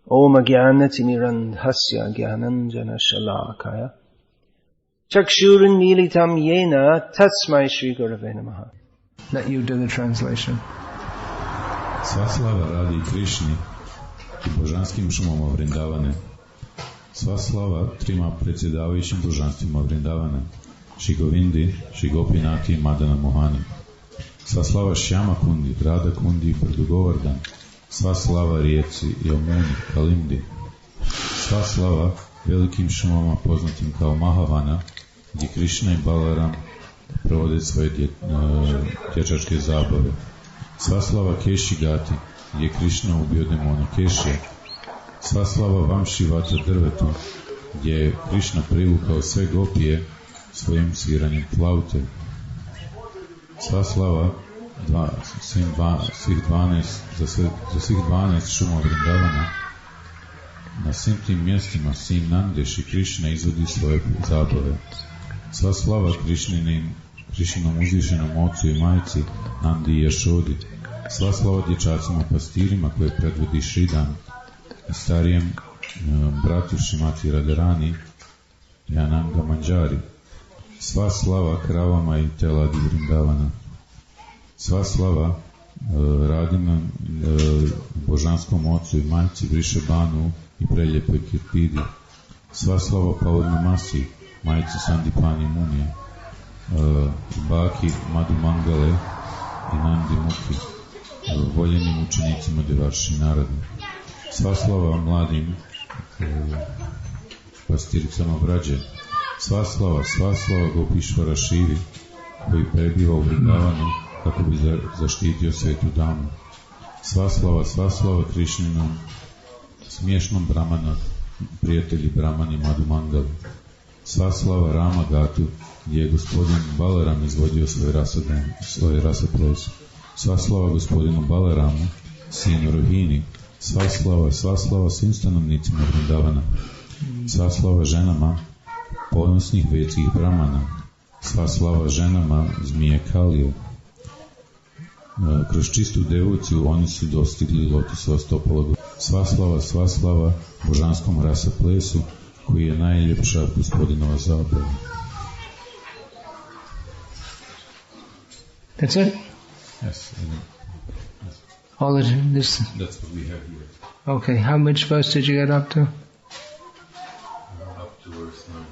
Om Jnanatirmirandhasya Jnananjana Shalakaya Chakshurunmilitam Yena Tasmai Shri Gurave Namaha. Let you do the translation. Sva slava radi Krišni i božanskim šumama Vrindavane. Sva slava trima predsjedavajućim božanstvima Vrindavane, Shri Govindi, Shri Gopinati i Madana Mohani. Sva slava Šjama Kundi, Radha Kundi i Brdu Govardhan. Sva slava rijeci Jamuni, Kalimdi. Sva slava velikim šumama poznatim kao Mahavana, gdje Krišna i Balaram provode svoje dječačke zabave. Sva slava Keši Gati, gdje je Krišna ubio demona Kešija. Sva slava Vamšivata drvetu, gdje je Krišna privukao sve gopije svojim sviranjem flaute. Sva slava za svih 12 šuma Vrindavana. Na svim tim mjestima sin Nandeš i Krišna izvodi svoje zabave. Sva slava Krišinom uzvišenom ocu i majci Nandi i Jašodi. Sva slava dječacima pastirima koje predvodi Šridan i starijem bratu Šrimati Radharani Jananga Manđari. Sva slava kravama i teladi Vrindavana. Sva slava Radima božanskom ocu i majci Vrišabanu i preljepoj Kirpidi. Sva slava Paurnamasi, majci Sandipani Munije, Baki Madhu Mangale i Nandi Mukhi, voljenim učenicima Devarši Narada. Sva slava mladim pastiricama Vrađe. Sva slava Gopišvara Šivi, koji prebiva u Vrindavanu kako bi zaštitio svetu damu. Sva slava Krišninom smiješnom Brahmana, prijatelji Brahmani Madhu Mangali. Sva slava Rama Gatu, gdje je gospodin Balaram izvodio svoje rasoples. Sva slava gospodinu Balaramu, sinu Rohini. Sva slava svim stanovnicima Vrindavana. Sva slava ženama ponosnih vedskih Brahmana. Sva slava ženama zmije Kalije. Kroz čistu devociju oni su dostigli lotusova stopala. Sva slava božanskom rasoplesu, koji je najljepša gospodinova zabava. That's it? Yes. All of this? That's what we have here. Okay, how much verse did you get up to? Up to verse 9.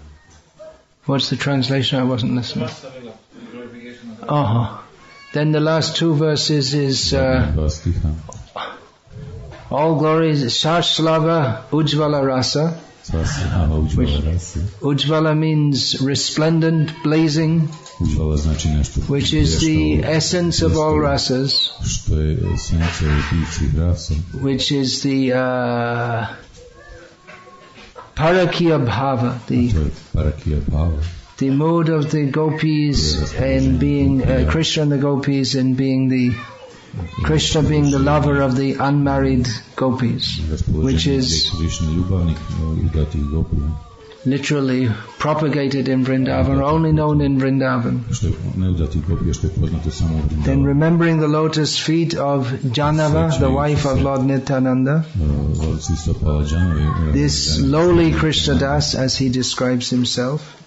What's the translation? I wasn't listening. Then the last two verses is all glories Shashslava Ujjvala Rasa. Ujjvala means resplendent, blazing, which is the essence of all rasas, which is the Parakya Bhava, the mood of the Gopis in being Krishna and the Gopis in being the Krishna being the lover of the unmarried Gopis, which is literally propagated in Vrindavan, only known in Vrindavan. Then remembering the lotus feet of Janava, the wife of Lord Nityananda, this lowly Krishna Das, as he describes himself,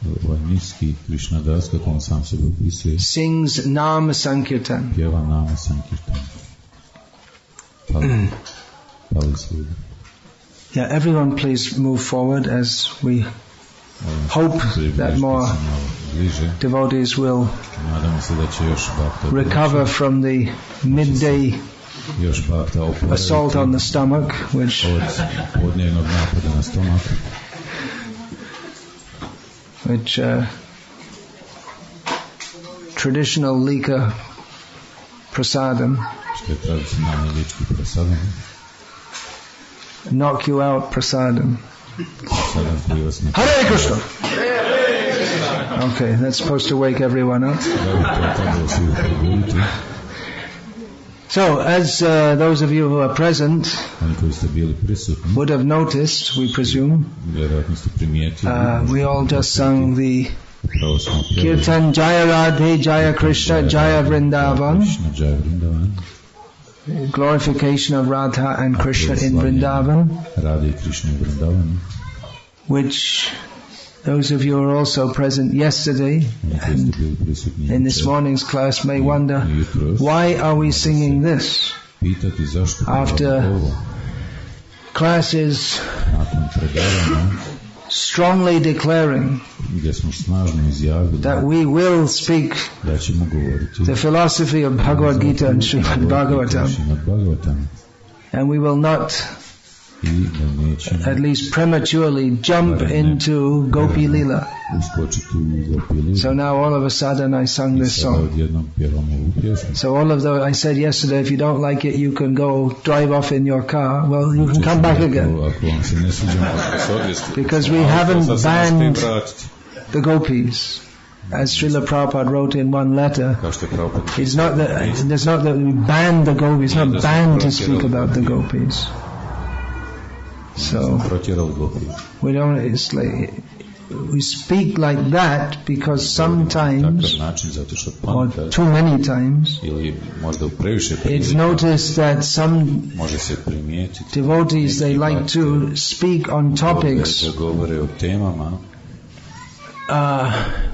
sings Nam Sankirtan. Yeah, everyone please move forward as we hope that more devotees will recover from the midday assault on the stomach, which traditional Lika prasadam knock you out prasadam. Hare Krishna! Okay, that's supposed to wake everyone up. So, as those of you who are present would have noticed, we presume, we all just sung the Kirtan Jaya Radhe Jaya Krishna Jaya Vrindavan. glorification of Radha and Krishna in Vrindavan, which those of you who were also present yesterday and in this morning's class may wonder, why are we singing this? After classes strongly declaring that we will speak the philosophy of Bhagavad Gita and Srimad Bhagavatam, and we will not at least prematurely jump into Gopi Lila. So now all of a sudden I sung this song. So all of those, I said yesterday, if you don't like it, you can go drive off in your car. Well, you can come back again. Because we haven't banned the Gopis. As Srila Prabhupada wrote in one letter, it's not that we ban the Gopis, it's not banned to speak about the Gopis. So we don't. It's like we speak like that because sometimes, or too many times, it's noticed that some devotees, they like to speak on topics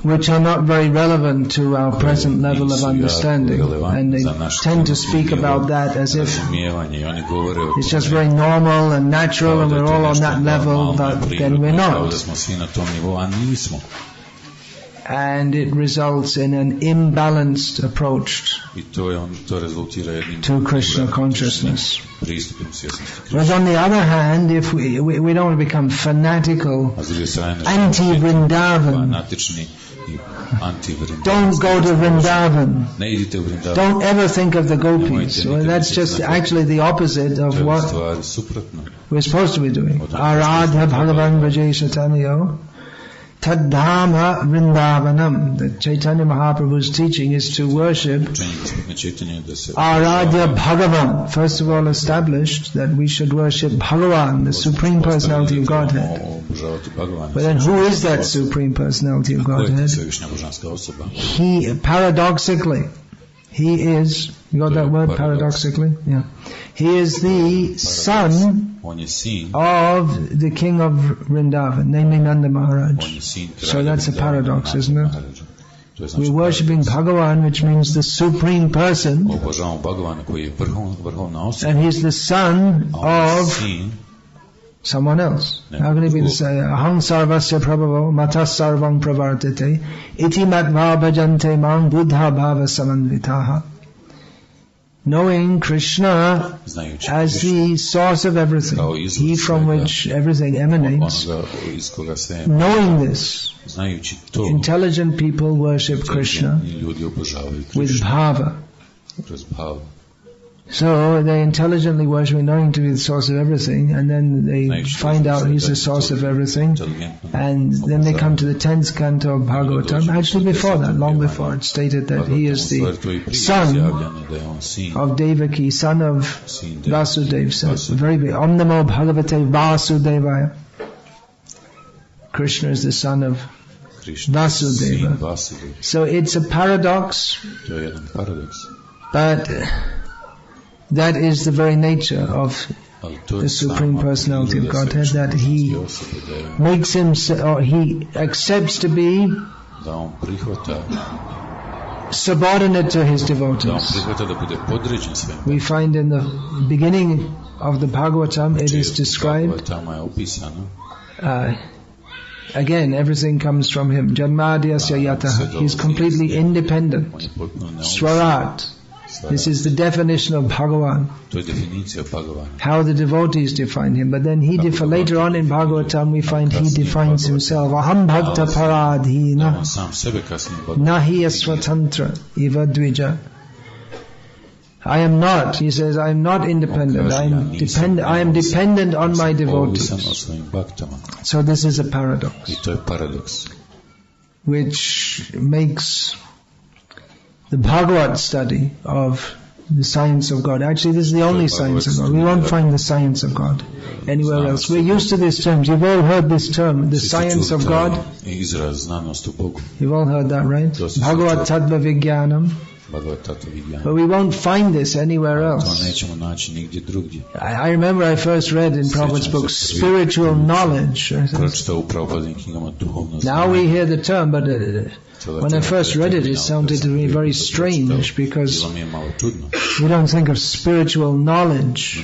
which are not very relevant to our present level of understanding, and they tend to speak about that as if it's just very normal and natural and we're all on that level, but then we're not. And it results in an imbalanced approach to Krishna consciousness. Whereas on the other hand, if we don't want to become fanatical, anti-Vrindavan, don't go to Vrindavan, don't ever think of the Gopis. Well, that's just actually the opposite of what we're supposed to be doing. Aradha Bhagavan Vajay Chaitanya Taddhama Vrindavanam. The Chaitanya Mahaprabhu's teaching is to worship Aradhya Bhagavan. First of all, established that we should worship Bhagavan, the Supreme Personality of Godhead. But then who is that Supreme Personality of Godhead? He, paradoxically, he is, you got that word, paradoxically? Yeah. He is the son of the king of Vrindavan, namely Nanda Maharaj. So that's a paradox, isn't it? We're worshipping Bhagavan, which means the Supreme Person, and he's the son of someone else. How can he be the same? Aham sarvasya prabhavo matas sarvam pravartate iti matva bhajante mang buddha bhava samanvitaha. Knowing Krishna as the source of everything, he from which everything emanates, knowing this, intelligent people worship Krishna with bhava. So they intelligently worship, knowing to be the source of everything, and then they find out he's the source of everything, and then they come to the 10th canto of Bhagavatam. Actually before that, long before, it stated that he is the son of Devaki, son of Vasudeva. So very big. Om Namo Bhagavate Vasudevaya. Krishna is the son of Vasudeva. So it's a paradox, but that is the very nature of the Supreme Personality of Godhead, that He makes himself, or He accepts to be subordinate to His devotees. We find in the beginning of the Bhagavatam, it is described, again, everything comes from Him. Janmadhyasya yataha. He's completely independent. Swarat. This is the definition of Bhagavan. How the devotees define Him. But then later on in Bhagavatam we find He defines Himself. Aham bhakta paradhina nahi asvatantra iva dvija. I am not, he says, I am not independent. I am dependent on my devotees. So this is a paradox, which makes the Bhagavad study of the science of God. Actually, this is the only science of God. We won't find the science of God anywhere else. We're used to this term. You've all heard this term, the science of God. You've all heard that, right? Bhagavad Tattva Vijnanam. But we won't find this anywhere else. I remember I first read in Prabhupada's book, spiritual knowledge. Now we hear the term, but when I first read it, it sounded to me very strange, because we don't think of spiritual knowledge.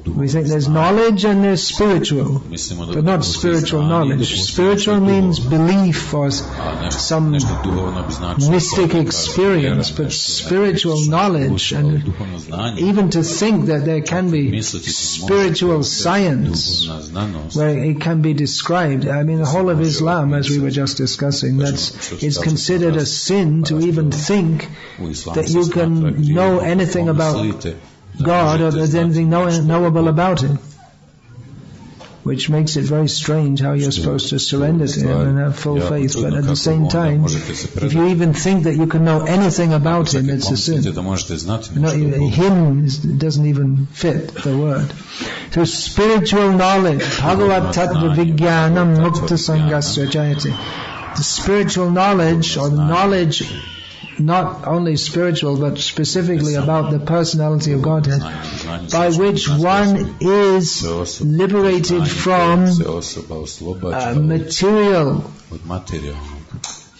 We think there's knowledge and there's spiritual, but not spiritual knowledge. Spiritual means belief or some mystic experience, but spiritual knowledge, and even to think that there can be spiritual science where it can be described. I mean, the whole of Islam, as we were just discussing, it's considered a sin to even think that you can know anything about God or there's anything knowable about Him, which makes it very strange how you're supposed to surrender to Him and have full faith. But at the same time, if you even think that you can know anything about Him, it's a sin. Him doesn't even fit the word. So spiritual knowledge, Bhagavat Tattva Vijnanam Mukta Sangasya Jayati. The spiritual knowledge, or the knowledge not only spiritual but specifically about the personality of Godhead, by which one is liberated from material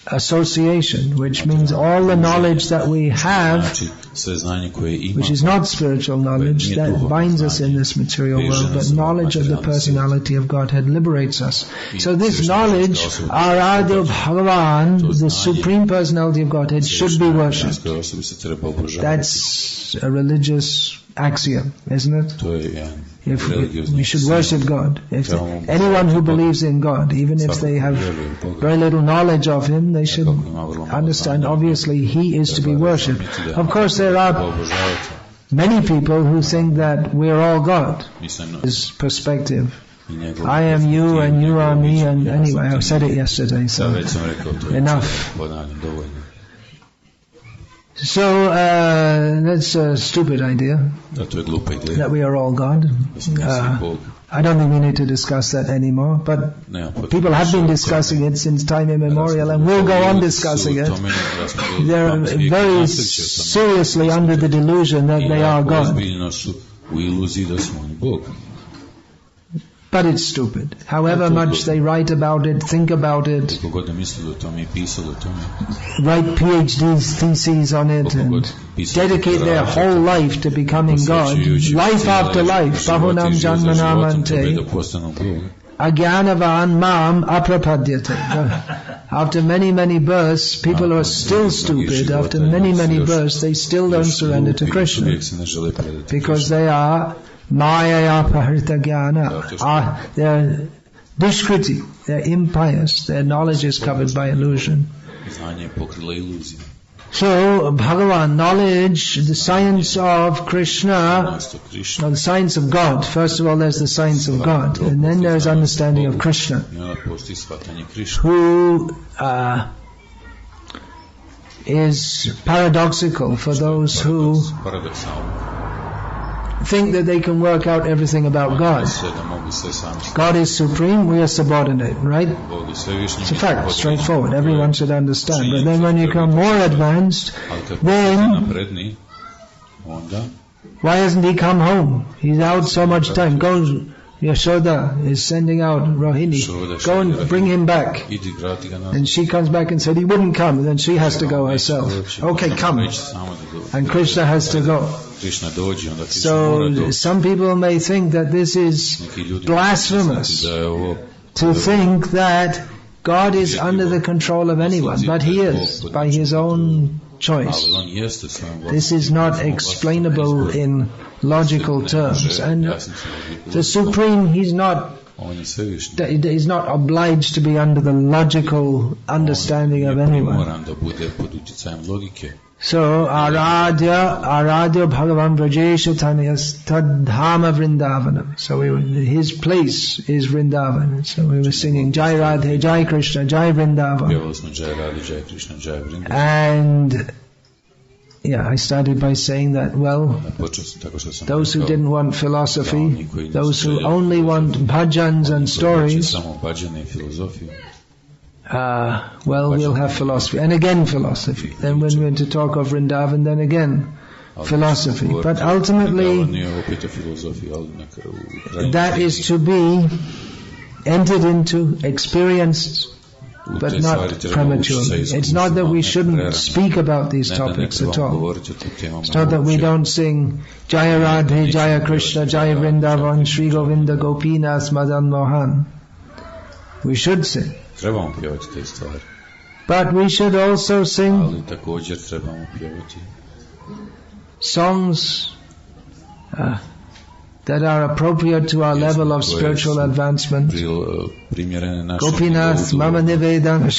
association, which means all the knowledge that we have, which is not spiritual knowledge, that binds us in this material world, but knowledge of the personality of Godhead liberates us. So this knowledge, Aradhya Bhagavan, the Supreme Personality of Godhead, should be worshipped. That's a religious axiom, isn't it? If we should worship God. If anyone who believes in God, even if they have very little knowledge of Him, they should understand, obviously, He is to be worshipped. Of course, there are many people who think that we're all God. This perspective. I am you and you are me, and anyway, I said it yesterday, so enough. So that's a stupid idea, that we are all God. I don't think we need to discuss that anymore, but people have been discussing it since time immemorial and will go on discussing it. They're very seriously under the delusion that they are God. But it's stupid. However much they write about it, think about it, write PhD theses on it, and dedicate their whole life to becoming God, life after life, Bahunam Janmanamante, Agyanavan Mam Aprapadyate. After many, many births, people are still stupid. After many, many births, they still don't surrender to Krishna, because they are Maya Paharita Jnana. They're Dushkriti, they're impious, their knowledge is covered by illusion. So, Bhagavan, knowledge, the science of Krishna, or the science of God. First of all, there's the science of God, and then there's understanding of Krishna, who is paradoxical for those who think that they can work out everything about God. God is supreme, we are subordinate, right? It's a fact, straightforward, everyone should understand. But then when you become more advanced, then why hasn't he come home? He's out so much time. Go, Yashoda is sending out Rohini, go and bring him back. And she comes back and said he wouldn't come, and then she has to go herself. Okay, come. And Krishna has to go. So some people may think that this is blasphemous, to think that God is under the control of anyone, but He is, by His own choice. This is not explainable in logical terms, and the Supreme, He's not obliged to be under the logical understanding of anyone. So, Aradhya Bhagavan Vrajesha Tanyas Tadhama Vrindavanam. So His place is Vrindavan. So we were singing Jai Radhe, Jai Krishna, Jai Vrindavan. And I started by saying that, well, those who didn't want philosophy, those who only want bhajans and stories, we'll have philosophy, and again philosophy. Then when we're to talk of Vrindavan, then again philosophy. But ultimately, that is to be entered into, experienced, but not prematurely. It's not that we shouldn't speak about these topics at all. It's not that we don't sing Jaya Radhe, Jaya Krishna, Jaya Vrindavan, Shri Govinda, Gopinath, Madan Mohan. We should sing. But we should also sing songs that are appropriate to our level of spiritual advancement. Gopinath Mama Nivedana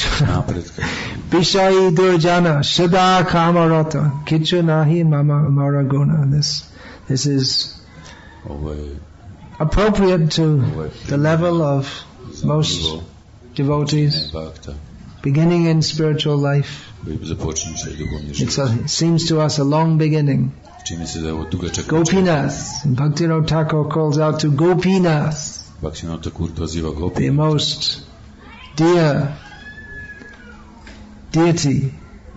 Vishayi Durjana Shada Kamarata Kichu Nahi Mama Maraguna. This is appropriate to the level of most devotees beginning in spiritual life. It seems to us a long beginning. Gopinath, and Bhakti Thakur calls out to Gopinath, the most dear deity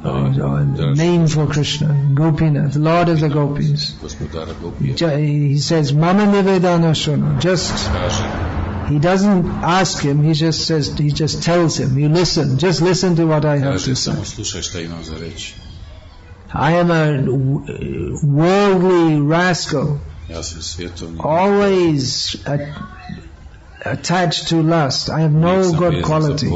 or name for Krishna, Gopinath, Lord of the Gopis. He says, Mama Nivedana Shuna. He doesn't ask him, he just tells him, you listen, just listen to what I have to say. I am a worldly rascal, always attached to lust. I have no good qualities.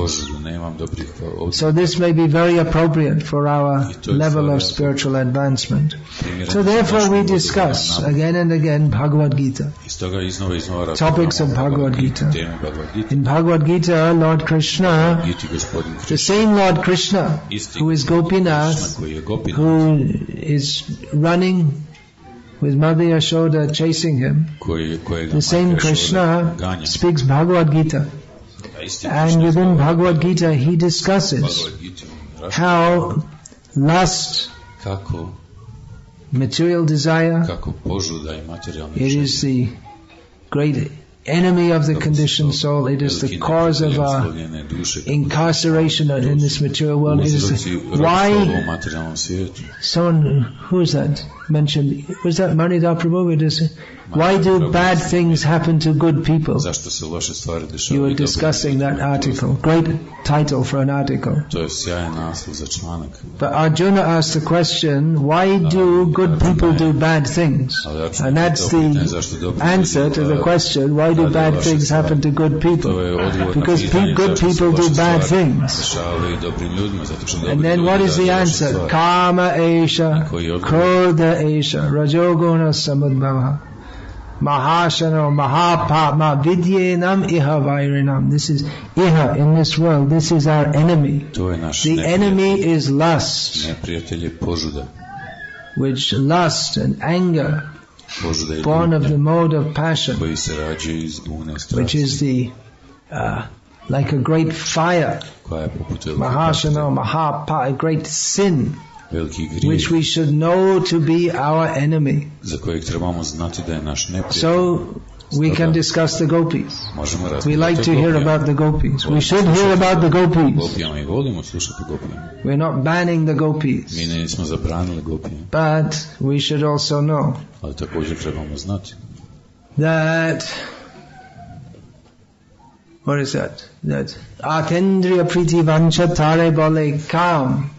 So this may be very appropriate for our level of spiritual advancement. So therefore we discuss again and again Bhagavad Gita, topics of Bhagavad Gita. In Bhagavad Gita, Lord Krishna, the same Lord Krishna who is Gopinath, who is running with Mother Yashoda chasing him, the same Krishna speaks Bhagavad Gita. And within Bhagavad Gita he discusses how lust, material desire, it is the great enemy of the conditioned soul. It is the cause of our incarceration in this material world. It is why someone, who is that mentioned, was that Manida Prabhu? It is, why do bad things happen to good people? You were discussing that article. Great title for an article. But Arjuna asked the question, why do good people do bad things? And that's the answer to the question, why do bad things happen to good people? Because good people do bad things. And then what is the answer? Kama Esha, Krodha Esha, Rajoguna Samadbhava, Mahashana, Mahapama, Vidyenam Iha Vairinam. This is Iha in this world, this is our enemy. The enemy is lust, which lust and anger, born of the mode of passion, which is the like a great fire, Mahashana, Mahapa, a great sin, which we should know to be our enemy. So we can discuss the Gopis. We like to hear about the Gopis. We should hear about the Gopis. We're not banning the Gopis. But we should also know that, what is that? That Atendriya Priti Vancha Tare Bole Kam,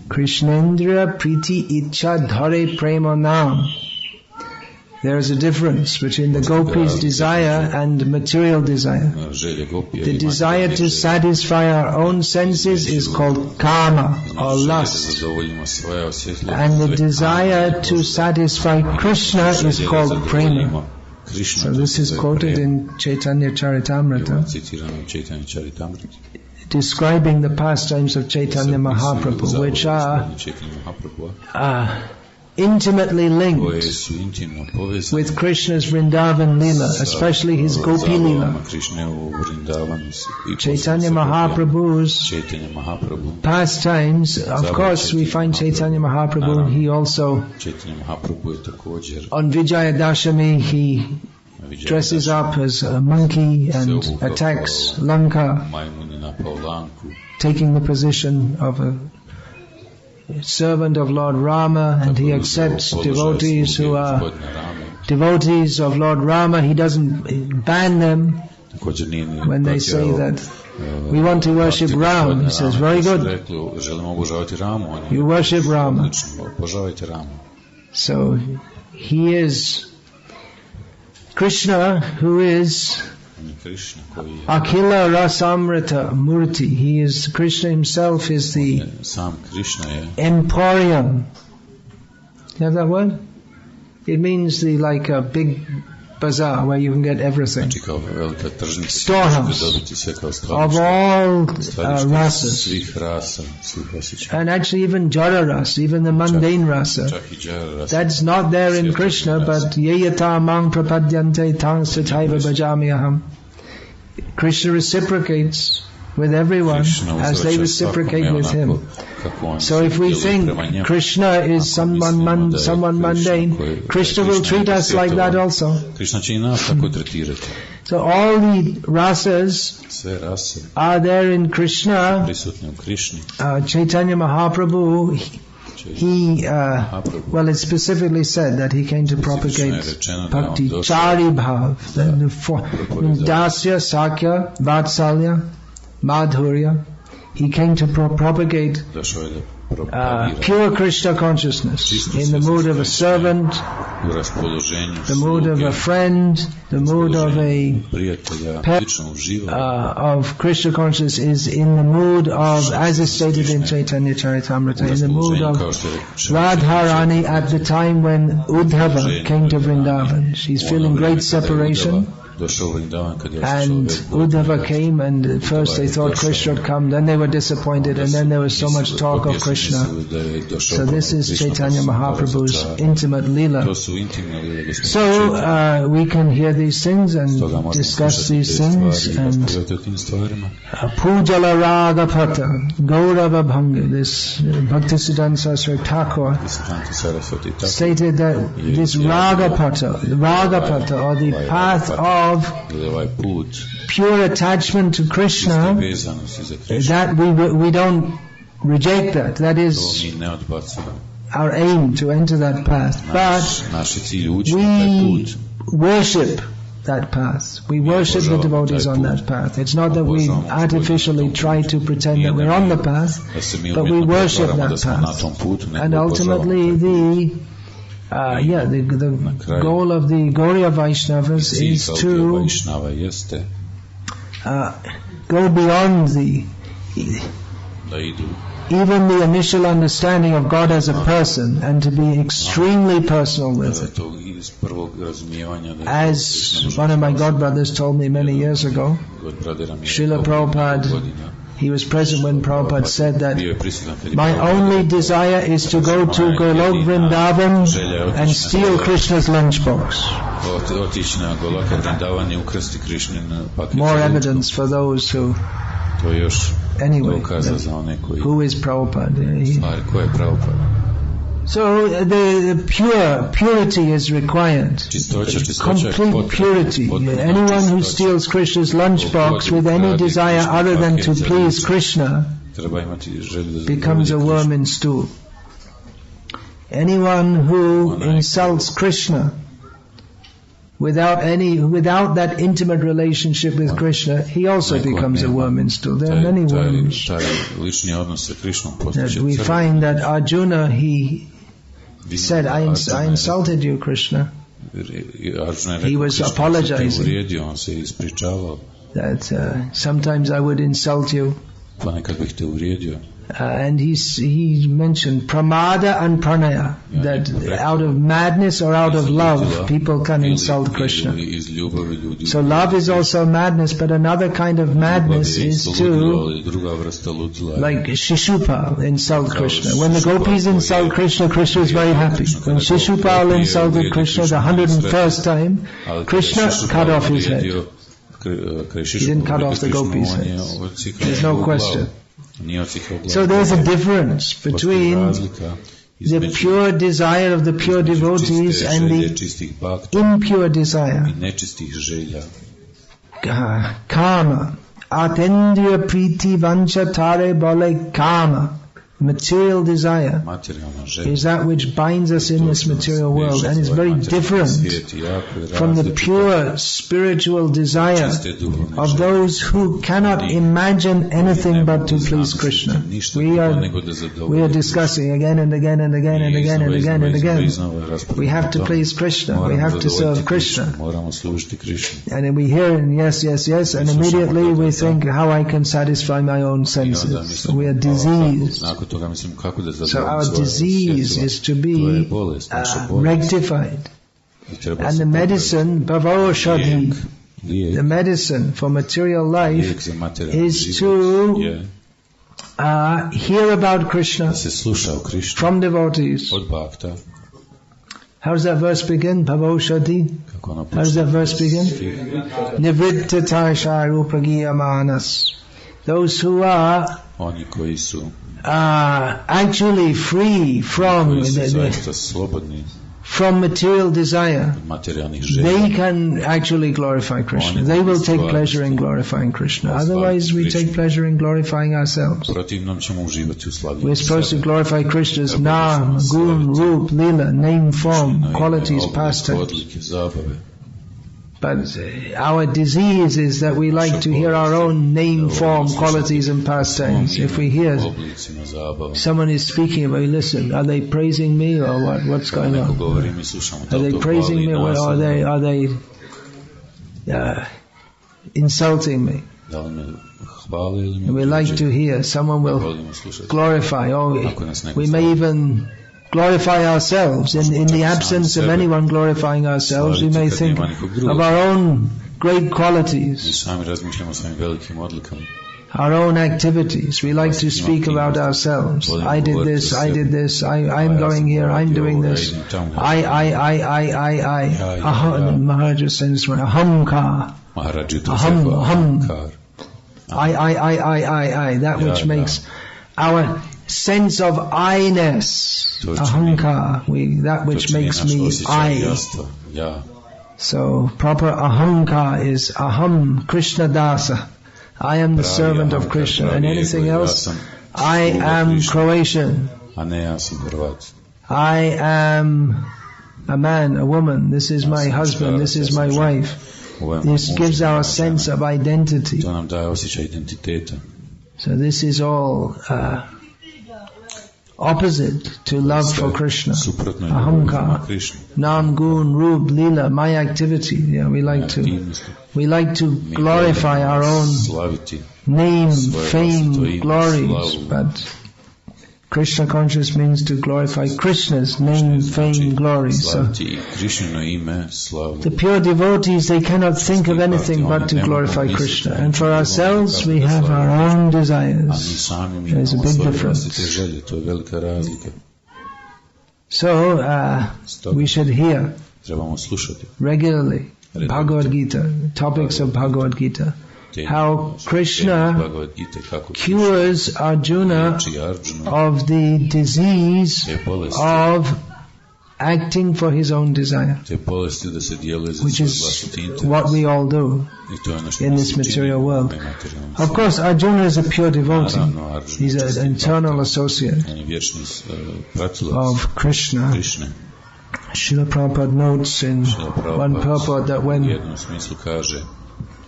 Krishnendriya Priti Icha Dhare Prema Nam. There is a difference between the Gopis' desire and material desire. The desire to satisfy our own senses is called kama or lust. And the desire to satisfy Krishna is called prema. So this is quoted in Chaitanya Charitamrita, describing the pastimes of Chaitanya Mahaprabhu, which are intimately linked with Krishna's Vrindavan Lila, especially his Gopi Lila. Chaitanya Mahaprabhu's pastimes, of course we find Chaitanya Mahaprabhu, he also, on Vijayadashami, he dresses up as a monkey and attacks Lanka. taking the position of a servant of Lord Rama, and he accepts devotees who are devotees of Lord Rama. He doesn't ban them when they say that we want to worship Ram. He says, very good, you worship Rama. So he is Krishna, who is Akhila Rasamrita Murti. He is, Krishna himself is the emporium. You have that word? It means like a big bazaar where you can get everything. Storehouse of all rasas. And actually even Jara rasa, even the mundane rasa. That's not there in Krishna, but yeyata mang prapadyante tang sathaiva bhajami aham. Krishna reciprocates with everyone as they reciprocate with him. So if we think Krishna is someone mundane, Krishna will treat us like that also. So all the rasas are there in Krishna. Chaitanya Mahaprabhu, it's specifically said that he came to propagate Bhakti, Chari Bhav, Dasya, Sakya, Vatsalya, Madhurya. He came to propagate pure Krishna consciousness in the mood of a servant, the mood of a friend, the mood of a pet of Krishna consciousness is in the mood of, as is stated in Chaitanya Charitamrita, in the mood of Radharani at the time when Uddhava came to Vrindavan. She's feeling great separation. And Uddhava came, and at first they thought Krishna would come, then they were disappointed, and then there was so much talk of Krishna. So this is Chaitanya Mahaprabhu's intimate Leela. So we can hear these things and discuss these things. And Pujala Raga Pata, Gaurava Bhanga, this Bhaktisiddhanta Saraswati Thakur stated that this Raga Pata, or the path of pure attachment to Krishna, that we don't reject that. That is our aim, to enter that path. But we worship that path. We worship the devotees on that path. It's not that we artificially try to pretend that we're on the path, but we worship that path. And ultimately the goal of the Gauriya Vaishnavas is to go beyond even the initial understanding of God as a person, and to be extremely personal with it. As one of my godbrothers told me many years ago, Srila Prabhupada, he was present when Prabhupada said that my only desire is to go to Golok Vrindavan and steal Krishna's lunchbox. More evidence for those who... Anyway, who is Prabhupada? So the purity is required. Complete purity. Anyone who steals Krishna's lunchbox with any desire other than to please Krishna becomes a worm in stool. Anyone who insults Krishna without that intimate relationship with Krishna, he also becomes a worm in stool. There are many worms. That we find that Arjuna, he said, I insulted you, Krishna. He was apologizing that sometimes I would insult you. And he mentioned pramada and pranaya, that out of madness or out of love people can insult Krishna. So love is also madness, but another kind of madness is to, like Shishupal, insult Krishna. When the Gopis insult Krishna, Krishna is very happy. When Shishupal insulted Krishna the 101st time, Krishna cut off his head. He didn't cut off the Gopis' heads. There's no question. So there's a difference between the pure desire of the pure devotees and the impure desire. Karma, Atendriya priti vancha tare bole kama. Material desire is that which binds us in this material world and is very different from the pure spiritual desire of those who cannot imagine anything but to please Krishna. We are discussing again and again and again and again and again and again. We have to please Krishna. We have to serve Krishna. And then we hear yes, yes, yes, and immediately we think how I can satisfy my own senses. We are diseased. So our disease is to be rectified. And the medicine, bhavoshadhi, the medicine for material life is to hear about Krishna from devotees. How does that verse begin? Bhavoshadhi. How does that verse begin? Nivrittatasha rupagiyamanas. Those who are actually free from material desire, they can actually glorify Krishna. They will take pleasure in glorifying Krishna. Otherwise we take pleasure in glorifying ourselves. We're supposed to glorify Krishna's Nam, Gun, Rup, Lila, name, form, qualities, pastimes. But our disease is that we like to hear our own name, form, qualities and pastimes. If we hear someone is speaking, we listen. Are they praising me or what? What's going on? Are they praising me or are they insulting me? And we like to hear someone will glorify. We may even glorify ourselves. In the absence of anyone glorifying ourselves, we may think of our own great qualities, our own activities. We like to speak about ourselves. I did this, I'm going here, I'm doing this. Maharaja says this one, ahamkar. Aham. I. That which makes our sense of I-ness, ahankar, that which makes me I. So proper ahankar is aham Krishna dasa. I am the servant of Krishna, and anything else, I am Croatian. I am a man, a woman. This is my husband, this is my wife. This gives our sense of identity. So this is all opposite to love for Krishna. Ahamkar, Nam, Gun, Rup, Lila, my activity. Yeah, we like to glorify our own name, fame, glories. But Krishna conscious means to glorify Krishna's name, fame, glory. So the pure devotees, they cannot think of anything but to glorify Krishna. And for ourselves, we have our own desires. There's a big difference. So we should hear regularly Bhagavad Gita, topics of Bhagavad Gita. How Krishna cures Arjuna of the disease of acting for his own desire, which is what we all do in this material world. Of course, Arjuna is a pure devotee. He's an eternal associate of Krishna. Srila Prabhupada notes in one purport that when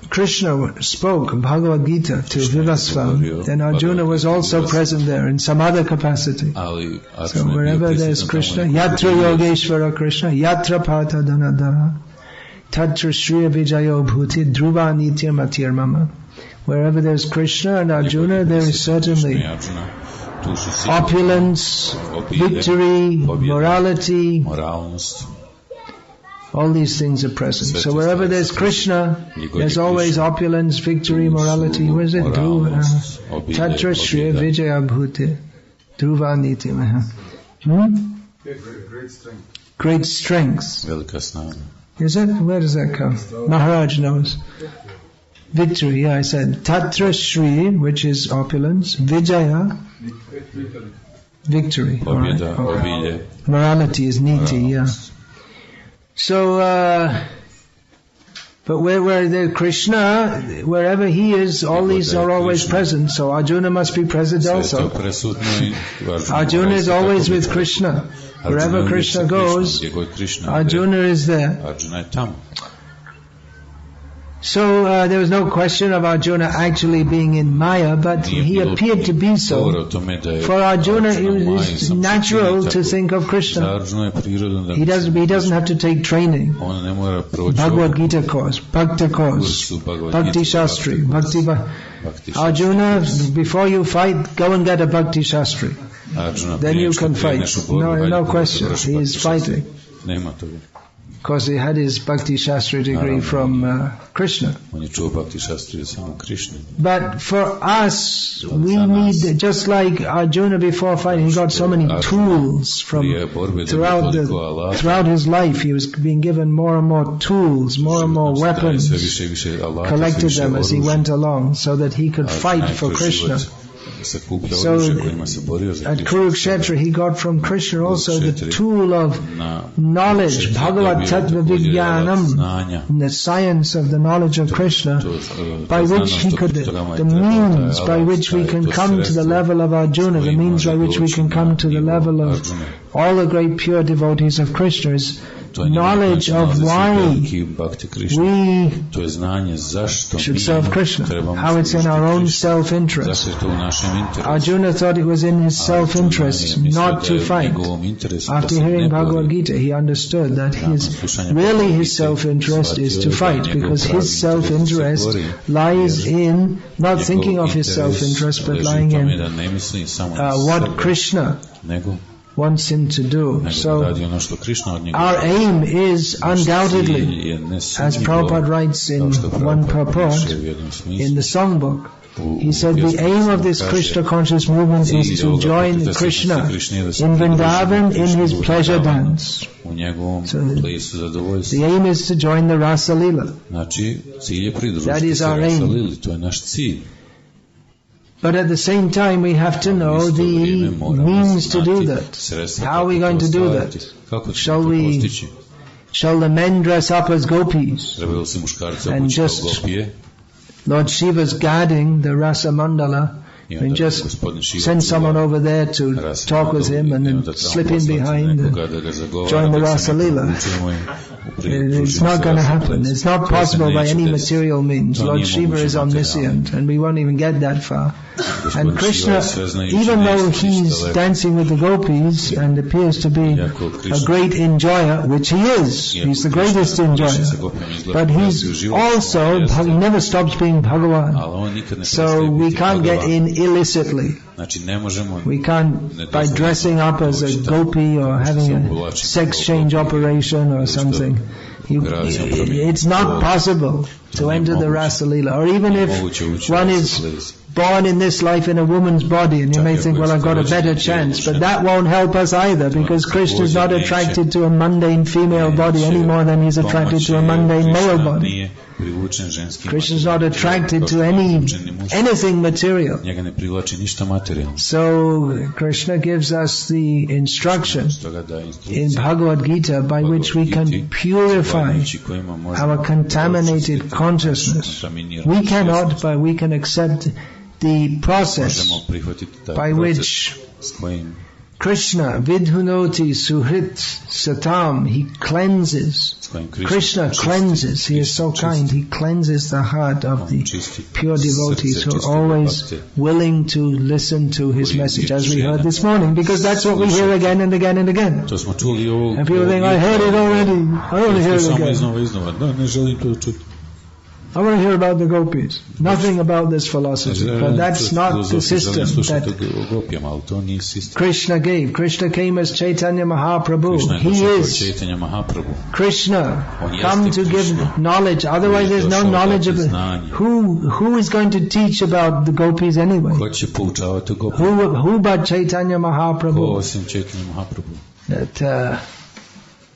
Krishna spoke Bhagavad Gita to Vivasva, then Arjuna was also present there in some other capacity. So wherever there's Krishna, Yatra Yogeshvara Krishna, Yatra Partha Dhanadhara, Tatra Shriya Vijayo Bhuti, Dhruva Nitya Matir Mama. Wherever there's Krishna and Arjuna, there is certainly opulence, victory, morality. All these things are present. So wherever there's Krishna, there's always opulence, victory, morality. Where is it? Tatra Shriya Vijaya Bhute. Dhruva Niti Maha. Great strength. Is it? Where does that come? Maharaj knows. Victory, yeah, I said. Tatra Shri, which is opulence. Vijaya, victory. Right. Okay. Morality is niti, yeah. So, But where there Krishna, wherever he is, all these are always present. So Arjuna must be present also. Arjuna is always with Krishna. Wherever Krishna goes, Arjuna is there. So there was no question of Arjuna actually being in Maya, but he appeared to be so. For Arjuna, it is natural to think of Krishna. He doesn't have to take training. Bhagavad Gita course, Bhakti course, Bhakti Shastri, Bhakti. Arjuna, before you fight, go and get a Bhakti Shastri. Then you can fight. No question. He is fighting. Of course, he had his Bhakti Shastri degree from Krishna. But for us, we need, just like Arjuna before fighting, he got so many tools from throughout his life. He was being given more and more tools, more and more weapons, collected them as he went along, so that he could fight for Krishna. So at Kurukshetra he got from Krishna also the tool of knowledge, Bhagavad Tattva Vijnanam, the science of the knowledge of Krishna, by which he could, the means by which we can come to the level of Arjuna, the means by which we can come to the level of all the great pure devotees of Krishna is knowledge of why we should serve Krishna, how it's in our own self-interest. Arjuna thought it was in his self-interest not to fight. After hearing Bhagavad Gita, he understood that his self-interest is to fight, because his self-interest lies in not thinking of his self-interest, but lying in what Krishna wants him to do. So our aim is undoubtedly, as Prabhupada writes in one purport in the songbook, he said the aim of this Krishna conscious movement is to join Krishna in Vrindavan in his pleasure dance. So the aim is to join the Rasa Lila. That is our aim. But at the same time, we have to know the means to do that. How are we going to do that? Shall the men dress up as Gopis and just Lord Shiva's guarding the Rasa Mandala, and just send someone over there to talk with him and then slip in behind and join the Rasa Lila? It's not going to happen. It's not possible by any material means. Lord Shiva is omniscient and we won't even get that far. And Krishna, even though he's dancing with the Gopis and appears to be a great enjoyer, which he is, he's the greatest enjoyer, but he's also, he never stops being Bhagavan. So we can't get in illicitly. We can't, by dressing up as a gopi or having a sex change operation or something. It's not possible to enter the Rasa Lila. Or even if one is born in this life in a woman's body, and you may think, well, I've got a better chance, but that won't help us either, because Krishna is not attracted to a mundane female body any more than he's attracted to a mundane male body. Krishna is not attracted to anything material. So Krishna gives us the instruction in Bhagavad Gita by which we can purify our contaminated consciousness. We cannot, but we can accept the process by which Krishna vidhunoti suhrit satam, he cleanses. Krishna cleanses. He is so kind. He cleanses the heart of the pure devotees who are always willing to listen to his message, as we heard this morning, because that's what we hear again and again and again. And people think, I heard it already. I want to hear it again. I want to hear about the Gopis. Nothing about this philosophy. But that's not the system that Krishna gave. Krishna came as Chaitanya Mahaprabhu. He is Krishna, come to give knowledge. Otherwise there's no knowledge of it. Who is going to teach about the Gopis anyway? Who but Chaitanya Mahaprabhu? That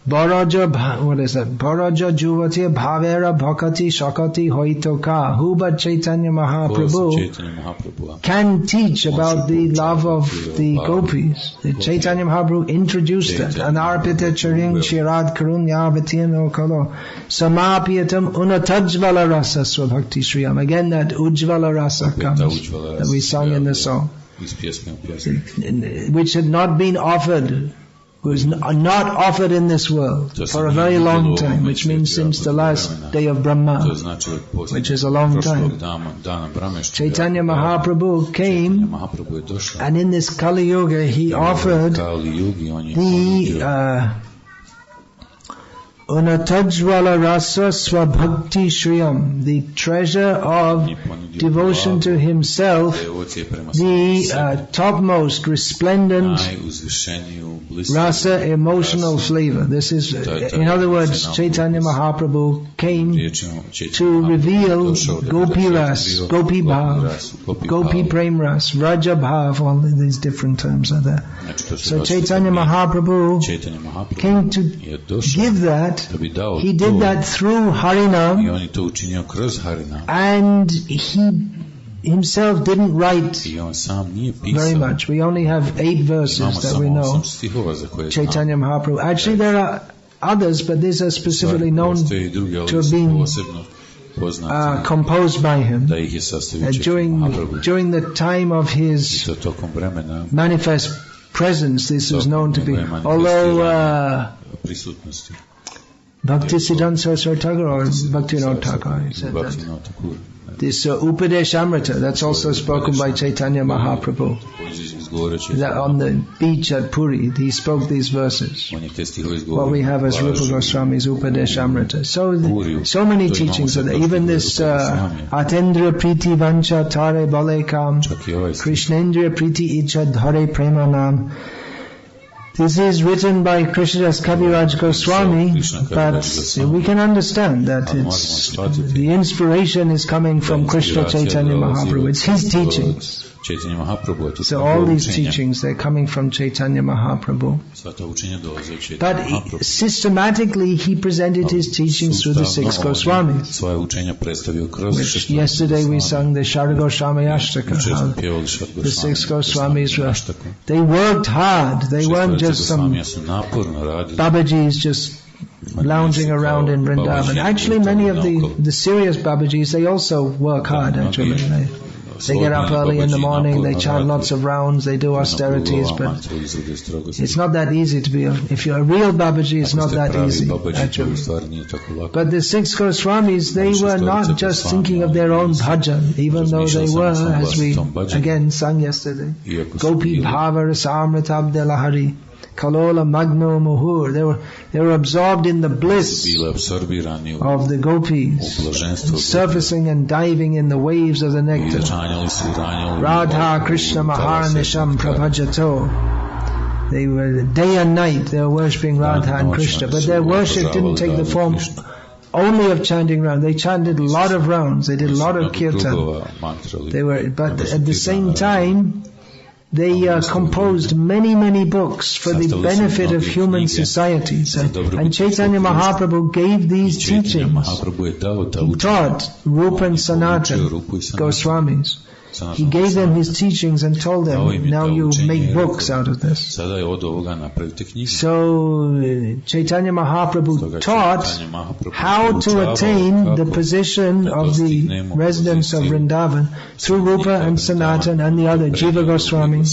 Baraja, what is that? Baraja Juvati Bhavera Bhakati Shakati Hoitoka. Who but Chaitanya Mahaprabhu can teach about the love of the gopis? The Chaitanya Mahaprabhu introduced that. Anarpita Charing Shirad Karunya Bhatino Kalo Samapiyatam Unatajvala Rasa Swabhakti Shriyam. Again that Ujvala Rasa comes that we sung in the song, which had not been offered, was not offered in this world for a very long time, which means since the last day of Brahma, which is a long time. Chaitanya Mahaprabhu came, and in this Kali Yuga he offered the Unatajvala Rasa Swabhakti Shriyam, the treasure of devotion to himself, the topmost resplendent rasa emotional flavor. This is, in other words, Chaitanya Mahaprabhu came to reveal Gopi Ras, Gopi Bhav, Gopi Prem Ras, Raja Bhav, all these different terms are there. So Chaitanya Mahaprabhu came to give that. He did that through Harinam, and he himself didn't write very much. We only have 8 verses that we know. Chaitanya Mahaprabhu. Actually there are others, but these are specifically known to have been composed by him during the time of his manifest presence. This was known to be, although Bhakti Siddhanta Saraswati Thakur or Bhaktivinoda Thakur said that. This Upadesh Amrita, that's also spoken by Chaitanya Mahaprabhu. That on the beach at Puri, he spoke these verses. What we have as Rupa Goswami's Upadesh Amrita. So many teachings are there. Even this Atendra Priti Vancha Tare Balekam, Krishnendra Priti Icha Dhare Premanam. This is written by Krishnadas Kaviraj Goswami, but we can understand that the inspiration is coming from Krishna Chaitanya Mahaprabhu. It's his teachings. So all these teachings, they're coming from Chaitanya Mahaprabhu. But systematically he presented his teachings through the 6 Goswamis. Which yesterday we sung the Shargoswami Ashtaka. The 6 Goswamis they worked hard. They weren't just some Babajis just lounging around in Vrindavan. Actually many of the serious Babajis, they also work hard actually. They get up early in the morning, they chant lots of rounds, they do austerities, but it's not that easy to be if you're a real Babaji, it's not that easy actually. But the 6 Goswamis, they were not just thinking of their own bhajan, even though they were, as we again sang yesterday, Gopi Bhava Rasamritabde Lahari, Kalola Magno Muhur. They were absorbed in the bliss of the gopis, surfacing and diving in the waves of the nectar. Radha Krishna Maharnisham Prabhajato. They were day and night, they were worshipping Radha and Krishna, but their worship didn't take the form only of chanting rounds. They chanted a lot of rounds, they did a lot of kirtan. But at the same time, they composed many books for the benefit of human societies. And Chaitanya Mahaprabhu gave these teachings. He taught Rupa and Sanatana Goswamis. He gave them his teachings and told them, now you make books out of this. So Chaitanya Mahaprabhu taught how to attain the position of the residents of Vrindavan through Rupa and Sanatana and the other Jiva Goswami.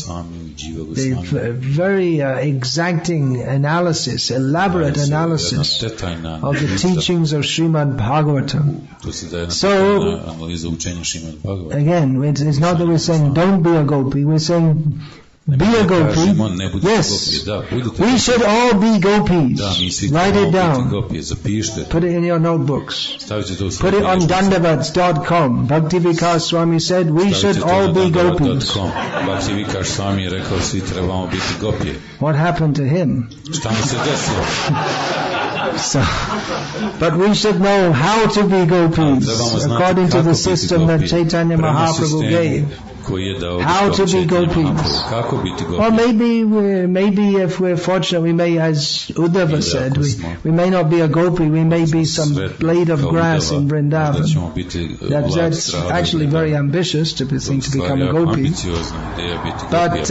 The very exacting analysis, elaborate analysis of the teachings of Srimad Bhagavatam. So, again, it's not that we're saying don't be a gopi, we're saying be a gopi. Yes, we should all be gopis. Write it down. Put it in your notebooks. Put it on dandavats.com. Bhakti Vikasa Swami said we should all be gopis. What happened to him? But we should know how to be gopis according to the system that Chaitanya Mahaprabhu gave. how to be gopis. Or maybe if we're fortunate, we may, as Uddhava said, we may not be a gopi, we may be some blade of grass in Vrindavan. That's actually very ambitious to become a gopi. But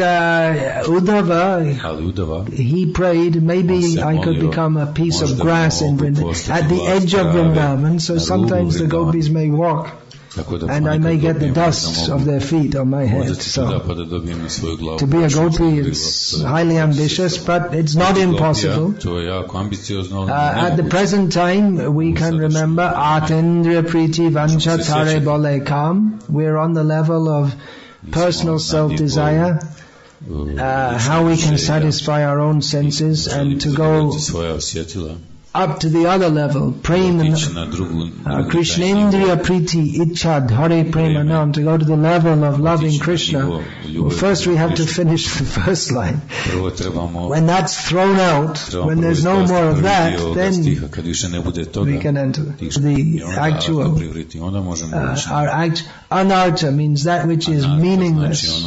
Uddhava, he prayed, maybe I could become a piece of grass in Vrindavan, at the edge of Vrindavan, so sometimes the gopis may walk and I may get the dust of their feet on my head. So, to be a gopi is highly ambitious, but it's not impossible. At the present time, we can remember Atindriya Priti Vancha Tare Bole Kam. We're on the level of personal self-desire, how we can satisfy our own senses, and to go up to the other level, Prema, Krishnendriya Priti Ichad Hare Premanam, to go to the level of loving Krishna. Well, first we have to finish the first line. When that's thrown out, when there's no more of that, then we can enter the actual. Anartha means that which is meaningless,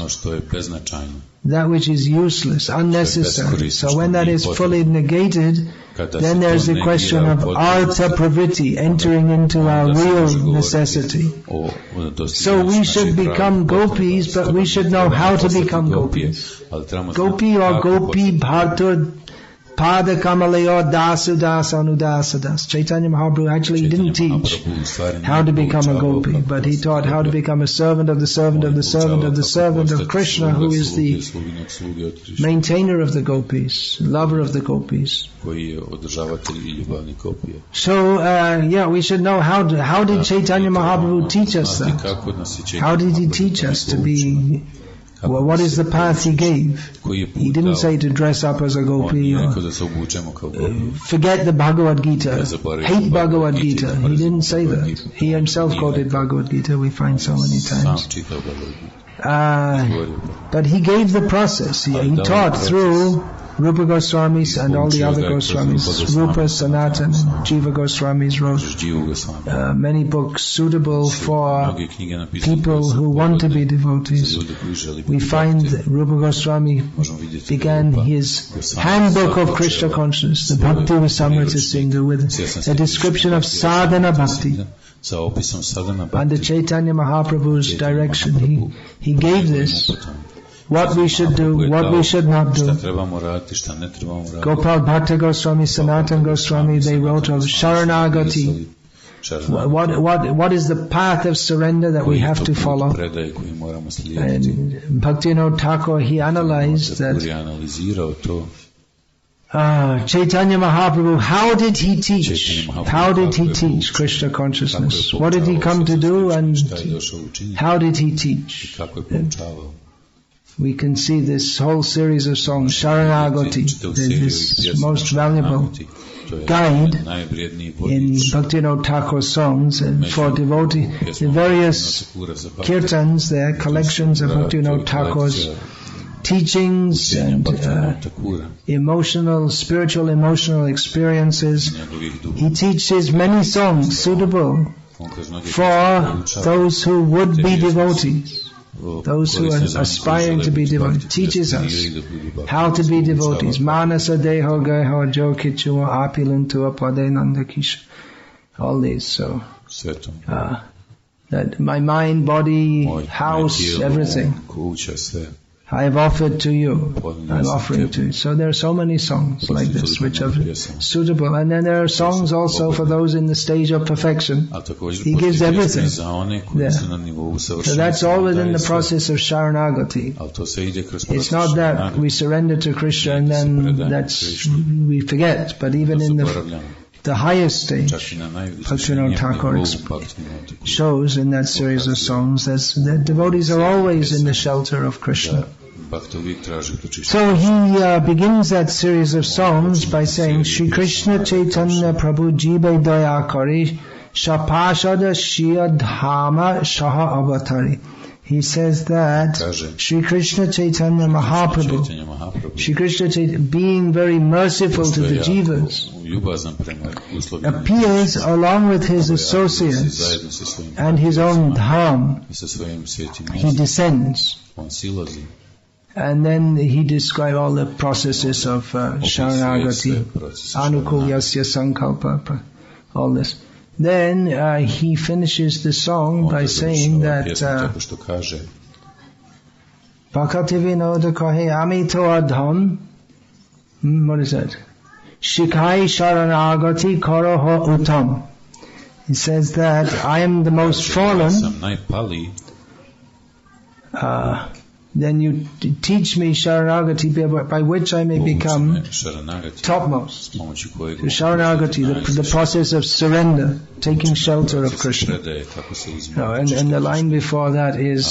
that which is useless, unnecessary. So when that is fully negated, then there's the question of artha pravritti, entering into our real necessity. So we should become gopis, but we should know how to become gopis. Gopi or gopi bhartur pada kamalayo dasu das anudasa das. Chaitanya Mahaprabhu actually didn't teach how to become a gopi, but he taught how to become a servant of the servant of the servant of the servant of Krishna, who is the maintainer of the gopis, lover of the gopis. So, we should know how did Chaitanya Mahaprabhu teach us that? How did he teach us to be? Well, what is the path he gave? He didn't say to dress up as a gopi or forget the Bhagavad Gita, hate Bhagavad Gita. He didn't say that. He himself quoted Bhagavad Gita, we find so many times. But he gave the process. He taught through Rupa Goswamis and all the other Goswamis. Rupa, Sanatan, and Jiva Goswamis wrote many books suitable for people who want to be devotees. We find that Rupa Goswami began his handbook of Krishna consciousness, the Bhakti Visamrita Sindhu, with a description of sadhana bhakti. Under Chaitanya Mahaprabhu's direction, he gave this. What we should do, what we should not do. Gopal Bhatta Goswami, Sanatan Goswami, they wrote of Sharanagati. What is the path of surrender that we have to follow? And Bhaktivinoda Thakur, he analyzed that Chaitanya Mahaprabhu, how did he teach? How did he teach Krishna consciousness? What did he come to do and how did he teach? We can see this whole series of songs, Sharanagati, this most valuable guide in Bhaktivinoda Thakur's songs, and for devotee, the various kirtans, there are collections of Bhaktivinoda Thakur's teachings and spiritual emotional experiences. He teaches many songs suitable for those who would be devotees. Those who are aspiring to be devotees, teaches us how to be devotees. Manasa deho geho jo kichu apilantu apade nandakisha. All these, so that my mind, body, house, everything I have offered to you. I'm offering to you. So there are so many songs like this which are suitable. And then there are songs also for those in the stage of perfection. He gives everything there. So that's all within the process of Sharanagati. It's not that we surrender to Krishna and then we forget. But even in the highest stage, Bhaktivinoda Thakur shows in that series of songs that devotees are always in the shelter of Krishna. So he begins that series of songs by saying, Shri Krishna Chaitanya Prabhu Jibai Daya Kari Shapashada Shia Dhama Shaha Avatari. he says that Sri Krishna Chaitanya Mahaprabhu, Sri Krishna Chaitanya, being very merciful to the jivas, appears along with his associates and his own dham. He descends. And then he describes all the processes of Sharanagati, Anukulyasya Sankalpa, all this. Then he finishes the song by saying that Bhaktivinoda kahe amito adham, what is that? Shikai Sharanagati karaho uttam. He says that I am the most fallen. Then you teach me Sharanagati by which I may become topmost. So Sharanagati, the process of surrender, taking shelter of Krishna. And the line before that is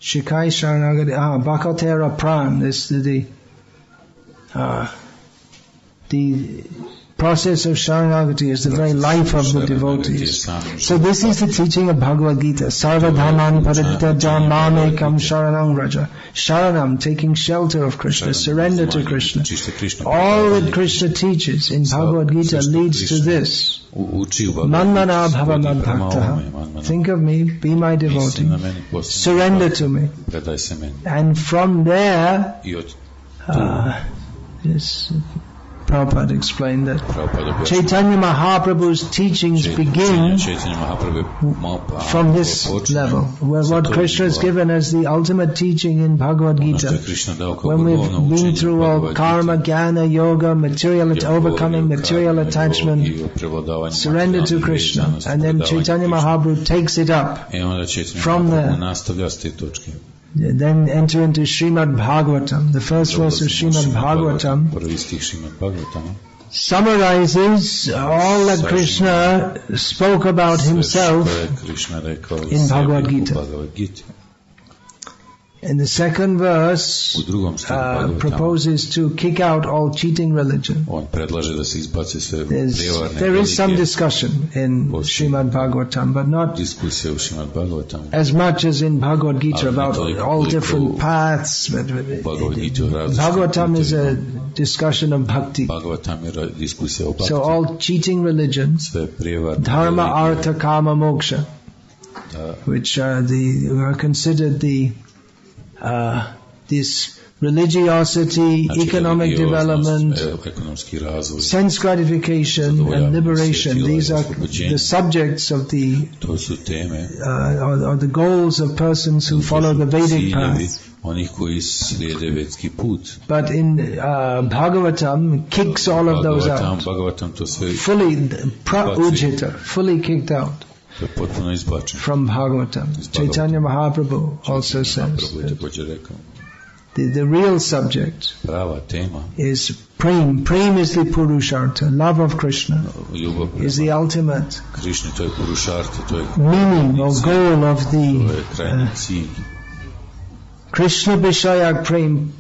Shikai Sharanagati, Bhakatera Pran. This is the process of Sharanagati is the very life of the devotees. So this is the teaching of Bhagavad Gita. Sarva dhamani paradita jamamekam sharanam raja. Sharanam, taking shelter of Krishna, surrender to Krishna. All that Krishna teaches in Bhagavad Gita leads to this. Manmana bhava madbhaktaha. Think of me, be my devotee. Surrender to me. And from there, Prabhupada explained that Chaitanya Mahaprabhu's teachings begin from this level, where what Krishna has given as the ultimate teaching in Bhagavad Gita. When we've been through all karma, jnana, yoga, overcoming material attachment, surrender to Krishna, and then Chaitanya Mahaprabhu takes it up from there. Then enter into Srimad Bhagavatam. The first verse of Srimad Bhagavatam summarizes all that Krishna spoke about himself in Bhagavad Gita. And the second verse proposes to kick out all cheating religion. There is some discussion in Srimad Bhagavatam, but not as much as in Bhagavad Gita about all different paths. Bhagavatam is a discussion of Bhakti. So all cheating religions, Dharma, Artha, Kama, Moksha, which are considered this religiosity, economic development, sense gratification and liberation. These are the subjects of or the goals of persons who follow the Vedic path. But in Bhagavatam, kicks all of those out. Fully, pra-ujhita, fully kicked out from Bhagavatam. Chaitanya Mahaprabhu also says the real subject is prem. Prem is the Purushartha. Love of Krishna is the ultimate meaning or goal of the Krishna Vishayak Prem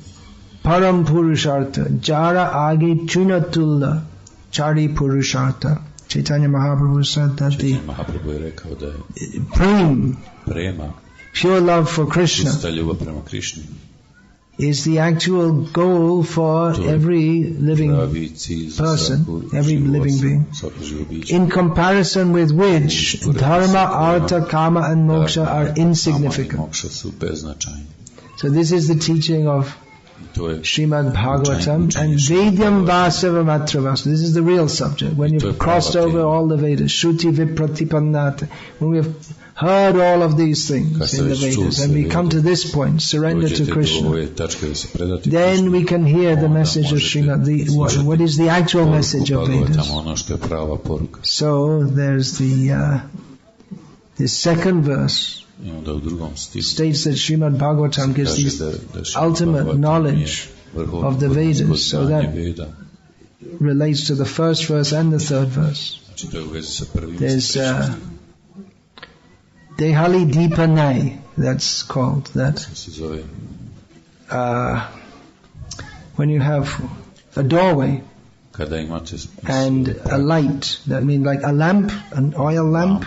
Param Purushartha Jara Agi Chunatulla Chari Purushartha. Chaitanya Mahaprabhu said that the prema, pure love for Krishna, is the actual goal for every living person, every living being, in comparison with which dharma, artha, kama and moksha are insignificant. So this is the teaching of Srimad Bhagavatam and Vedyam Vasava Matravasa. This is the real subject. When you've crossed over all the Vedas, Shruti Vipratipannata, when we have heard all of these things in the Vedas and we come to this point, surrender to Krishna, then we can hear the message of Srimad, what is the actual message of Vedas. So there's the second verse states that Srimad Bhagavatam gives the ultimate knowledge of the Vedas, so that relates to the first verse and the third verse. There's Dehali Deepanai, that's called that. When you have a doorway and a light, that means like a lamp, an oil lamp,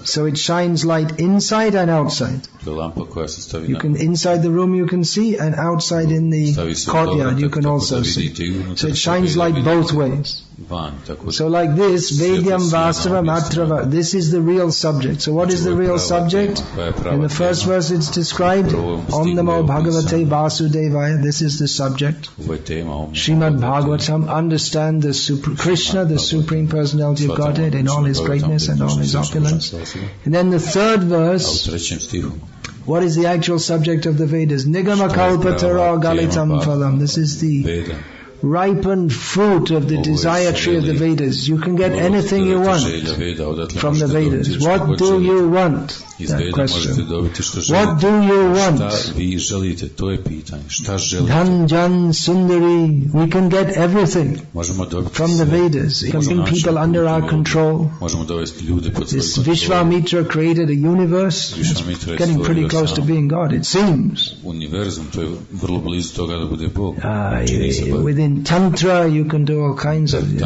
So it shines light inside and outside. You can inside the room you can see, and outside in the courtyard you can also see. So it shines light both ways. So like this, Vedyam Vasava Matrava, this is the real subject. So what is the real subject? In the first verse it's described, Om Namo Bhagavate Vasudevaya, this is the subject. Srimad Bhagavatam, understand the Krishna, the Supreme Personality of Godhead in all His greatness and all His opulence. And then the third verse, what is the actual subject of the Vedas? Nigama Kalpatara Galitam Phalam. This is the ripened fruit of the desire tree of the Vedas. You can get anything you want from the Vedas. What do you want? That question. What do you want? Dhan, Jan, Sundari. We can get everything from the Vedas. We can bring people under our control. This Vishwamitra created a universe. It's getting pretty close to being God, it seems. Within Tantra you can do all kinds of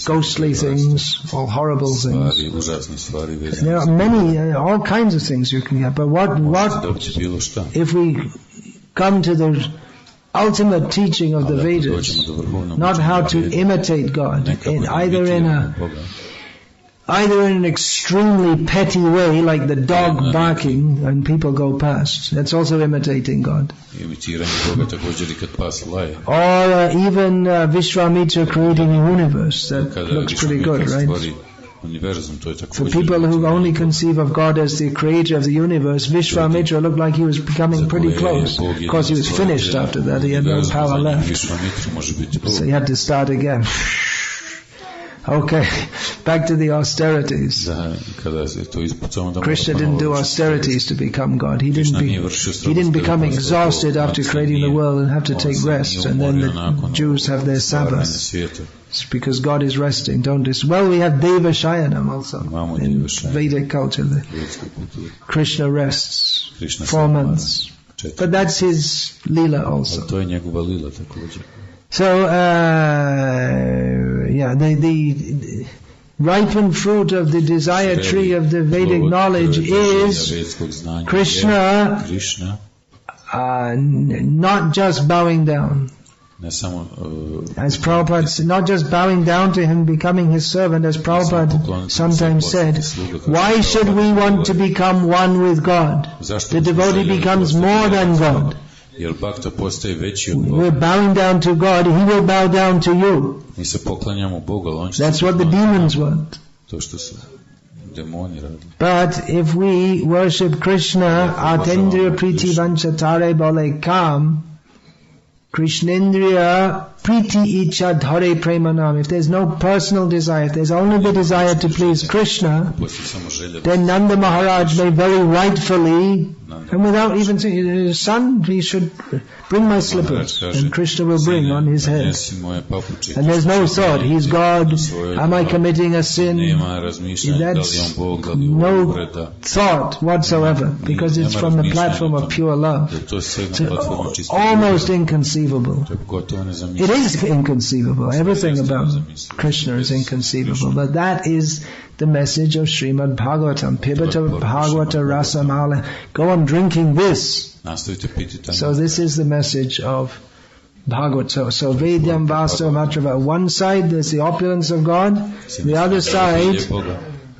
ghostly things, all horrible things. There are many, all kinds of things you can get. But what if we come to the ultimate teaching of the Vedas, not how to imitate God, either in an extremely petty way, like the dog barking and people go past. That's also imitating God. Or even Vishwamitra creating a universe. That looks pretty good, right? For people who only conceive of God as the creator of the universe, Vishwamitra looked like he was becoming pretty close. Of course he was finished after that, he had no power left. So he had to start again. Okay, back to the austerities. Krishna didn't do austerities to become God. He didn't become exhausted after creating the world and have to take rest, and then the Jews have their Sabbath. It's because God is resting. Well, we have Deva Shayanam also in Vedic culture. Krishna rests 4 months. But that's his Leela also. So, the ripened fruit of the desire tree of the Vedic knowledge is Krishna not just bowing down. As Prabhupada, not just bowing down to him, becoming his servant, as Prabhupada sometimes said, why should we want to become one with God? The devotee becomes more than God. We're bowing down to God, He will bow down to you. That's what the demons want. But if we worship Krishna, Atendriya Priti Vanchatare Bole Kam, Krishnendriya Priti Icha Dhare Premanam. If there's no personal desire, if there's only the desire to please Krishna, then Nanda Maharaj may very rightfully, and without even saying, son, he should bring my slippers, and Krishna will bring on his head. And there's no thought, he's God, am I committing a sin? That's no thought whatsoever, because it's from the platform of pure love. It's almost inconceivable. It is inconceivable. Everything about Krishna is inconceivable. But that is the message of Srimad Bhagavatam. Pibata Bhagavata Rasamala. Go on drinking this. So this is the message of Bhagavat. So Vedyam Vasa Matrava. One side there's the opulence of God. The other side,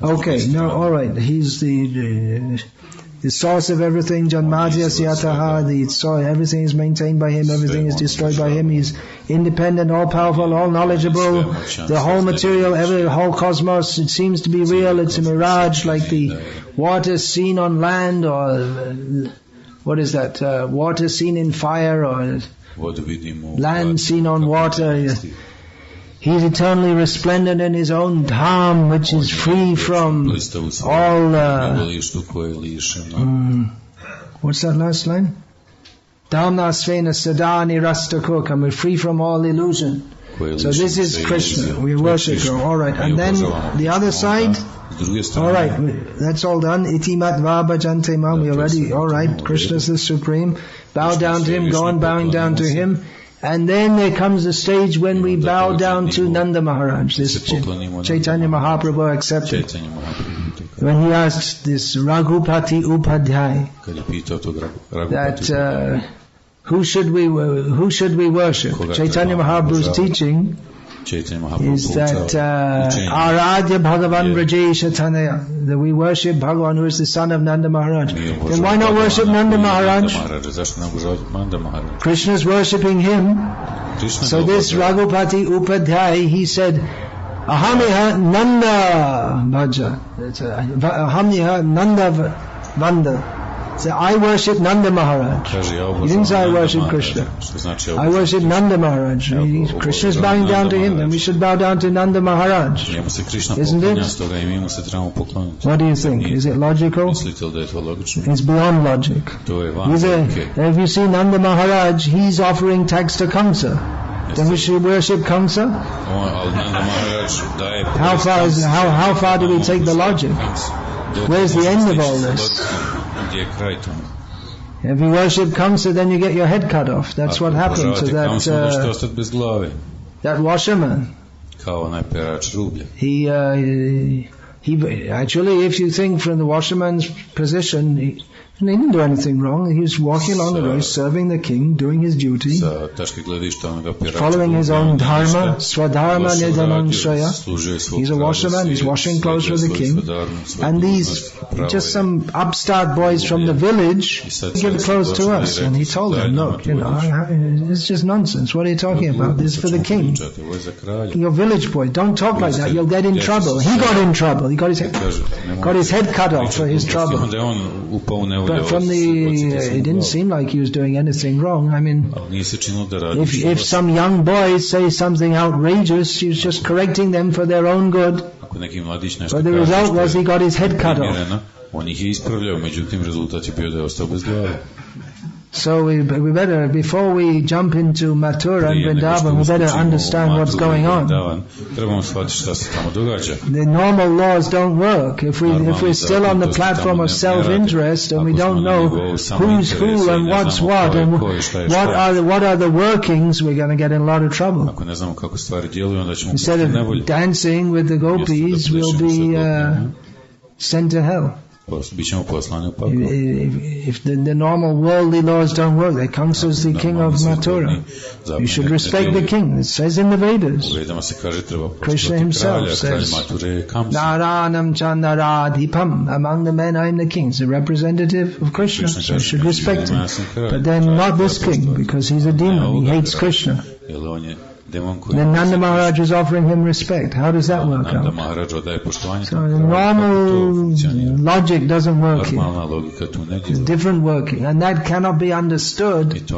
okay, no, alright, he's the source of everything, Janmadhya Syataha, everything is maintained by him, everything is destroyed by him, he's independent, all-powerful, all-knowledgeable, the whole material, the whole cosmos, it seems to be real, it's a mirage, like the water seen on land, or what is that, water seen in fire, or land seen on water. He's eternally resplendent in his own dham, which is free from all... what's that last line? Dhamna svena sadani rastakokam. We're free from all illusion. So this is Krishna. We worship Him. Alright. And then the other side... Alright, that's all done. Iti matva bhajante mam. We already... Alright, Krishna is the Supreme. Bow down to Him. Go on bowing down to Him. And then there comes a stage when we bow down to Nanda Maharaj. This Chaitanya Mahaprabhu accepted. When he asked this Raghupati Upadhyay that who should we worship? Chaitanya Mahaprabhu's teaching is that Aradhya Bhagavan Brajesha Tanaya, that we worship Bhagavan who is the son of Nanda Maharaj. Then why not worship Nanda Maharaj? Krishna is worshipping him. So this Raghupati Upadhyay, he said, Ahamiha Nanda Bhaja, Ahamiha Nanda Vanda. So I worship Nanda Maharaj. He didn't say I worship Krishna. I worship Nanda Maharaj. Krishna is bowing down to him, then we should bow down to Nanda Maharaj. Isn't it? What do you think? Is it logical? It's beyond logic. If you see Nanda Maharaj, he's offering tax to Kamsa. Then we should worship Kamsa? How far do we take the logic? Where's the end of all this? If you worship Kamsa, then you get your head cut off. That's what happened to that washerman. He actually, if you think from the washerman's position, he didn't do anything wrong. He was walking along the road, serving the king, doing his duty, following his own dharma, swadharma nidanam shraya. He's a washerman, he's washing clothes for the king. And these, just some upstart boys from the village, give clothes to us. And he told them, look, it's just nonsense. What are you talking about? This is for the king. You're village boys, don't talk like that, you'll get in trouble. He got in trouble. He got his head cut off for his trouble. But from it didn't seem like he was doing anything wrong. I mean, if some young boys say something outrageous, he was just correcting them for their own good. But the result was he got his head cut off. So we better, before we jump into Mathura and Vrindavan, we better understand what's going on. The normal laws don't work. If we're still on the platform of self-interest and we don't know who's who and what's what and what are the workings, we're going to get in a lot of trouble. Instead of dancing with the Gopis, we'll be sent to hell. If the normal worldly laws don't work, that Kamsa is the king of Mathura. You should respect the king. It says in the Vedas. Krishna himself says, Naranam Chandaradhipam. Among the men I am the king. It's a representative of Krishna, so you should respect him. But then not this king, because he's a demon. He hates Krishna. Then Nanda Maharaj is offering him respect. How does that work out? So the normal logic doesn't work here. It's different working. And that cannot be understood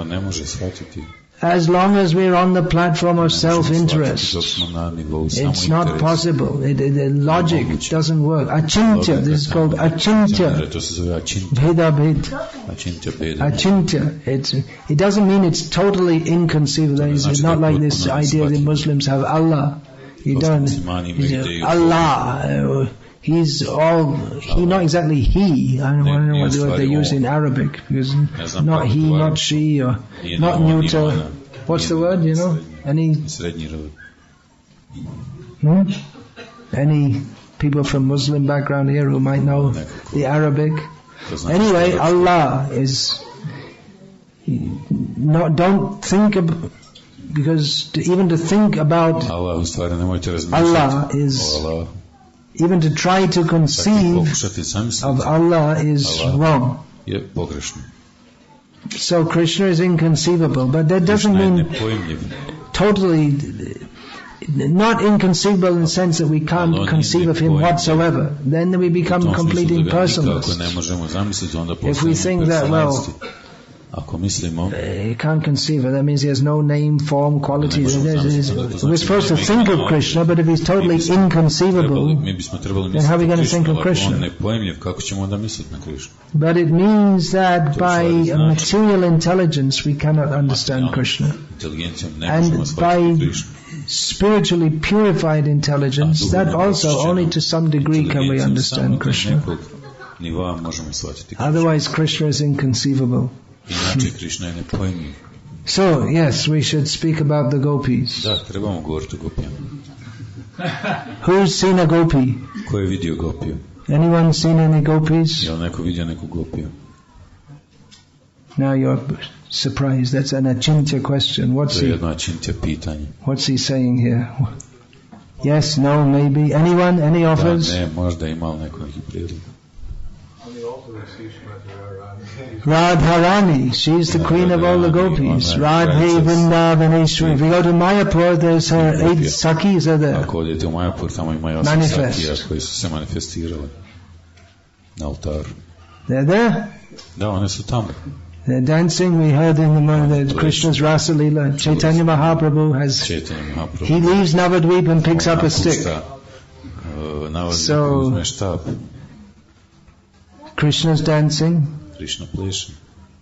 as long as we're on the platform of self-interest. It's not possible. The logic doesn't work. Achintya, this is called achintya. Bheda bhed. Achintya. It doesn't mean it's totally inconceivable. It's not like this idea that Muslims have Allah. You don't. Allah. He's not exactly he. I don't know what they use in Arabic, because not he, not she, or not neuter. What's the word, Any people from Muslim background here who might know the Arabic? Anyway, Allah is don't think about, because even to think about Allah is, even to try to conceive of Allah is wrong. So Krishna is inconceivable, but that doesn't mean totally not inconceivable in the sense that we can't conceive of him whatsoever. Then we become complete impersonalists. If we think that, you can't conceive it, that means he has no name, form, quality. We're supposed to think of Krishna, but if he's totally inconceivable, then how are we going to think of Krishna? But it means that by material intelligence we cannot understand Krishna. And by spiritually purified intelligence, that also only to some degree can we understand Krishna. Otherwise Krishna is inconceivable. So, yes, we should speak about the Gopis. Da, trebamo govoriti o gopijama. Who's seen a gopi? Ko je vidio gopiju? Anyone seen any gopis? Je li neko vidio neku gopiju? Now you're surprised. That's an achintya question. To je jedno achintya pitanje. What's he saying here? Yes, no, maybe. Anyone? Any offers? Da, ne, možda imao neko neki prijedlog. Radharani, she's the queen of all the gopis. Radhe Vrindavaneshwari. If we go to Mayapur, there's her 8 Sakhis are there. Ako odete u Mayapur, tamo ima 8 Sakhija koji su se manifestirali na altaru. They're there? Da, one su tamo. They're dancing. We heard in the Krishna's Rasa Leela, Chaitanya Mahaprabhu he leaves Navadvip and picks up a stick. So, Krishna's dancing. Krishna pleše.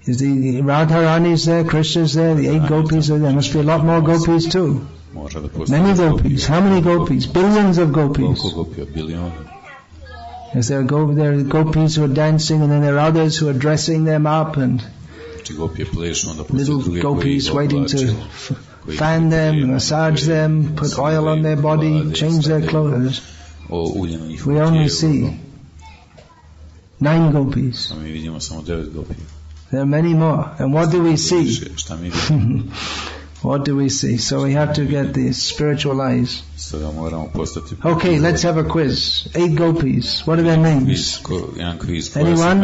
Is the Radharani's there, Krishna's there, the 8 gopis are there. There must be a lot more gopis too. Many gopis. How many gopis? Billions of gopis. Yes, there are gopis who are dancing, and then there are others who are dressing them up, and little gopis waiting to fan them, massage them, put oil on their body, change their clothes. We only see 9 gopis. There are many more. And what do we see? What do we see? So we have to get the spiritual eyes. Okay, let's have a quiz. 8 gopis. What are their names? Anyone?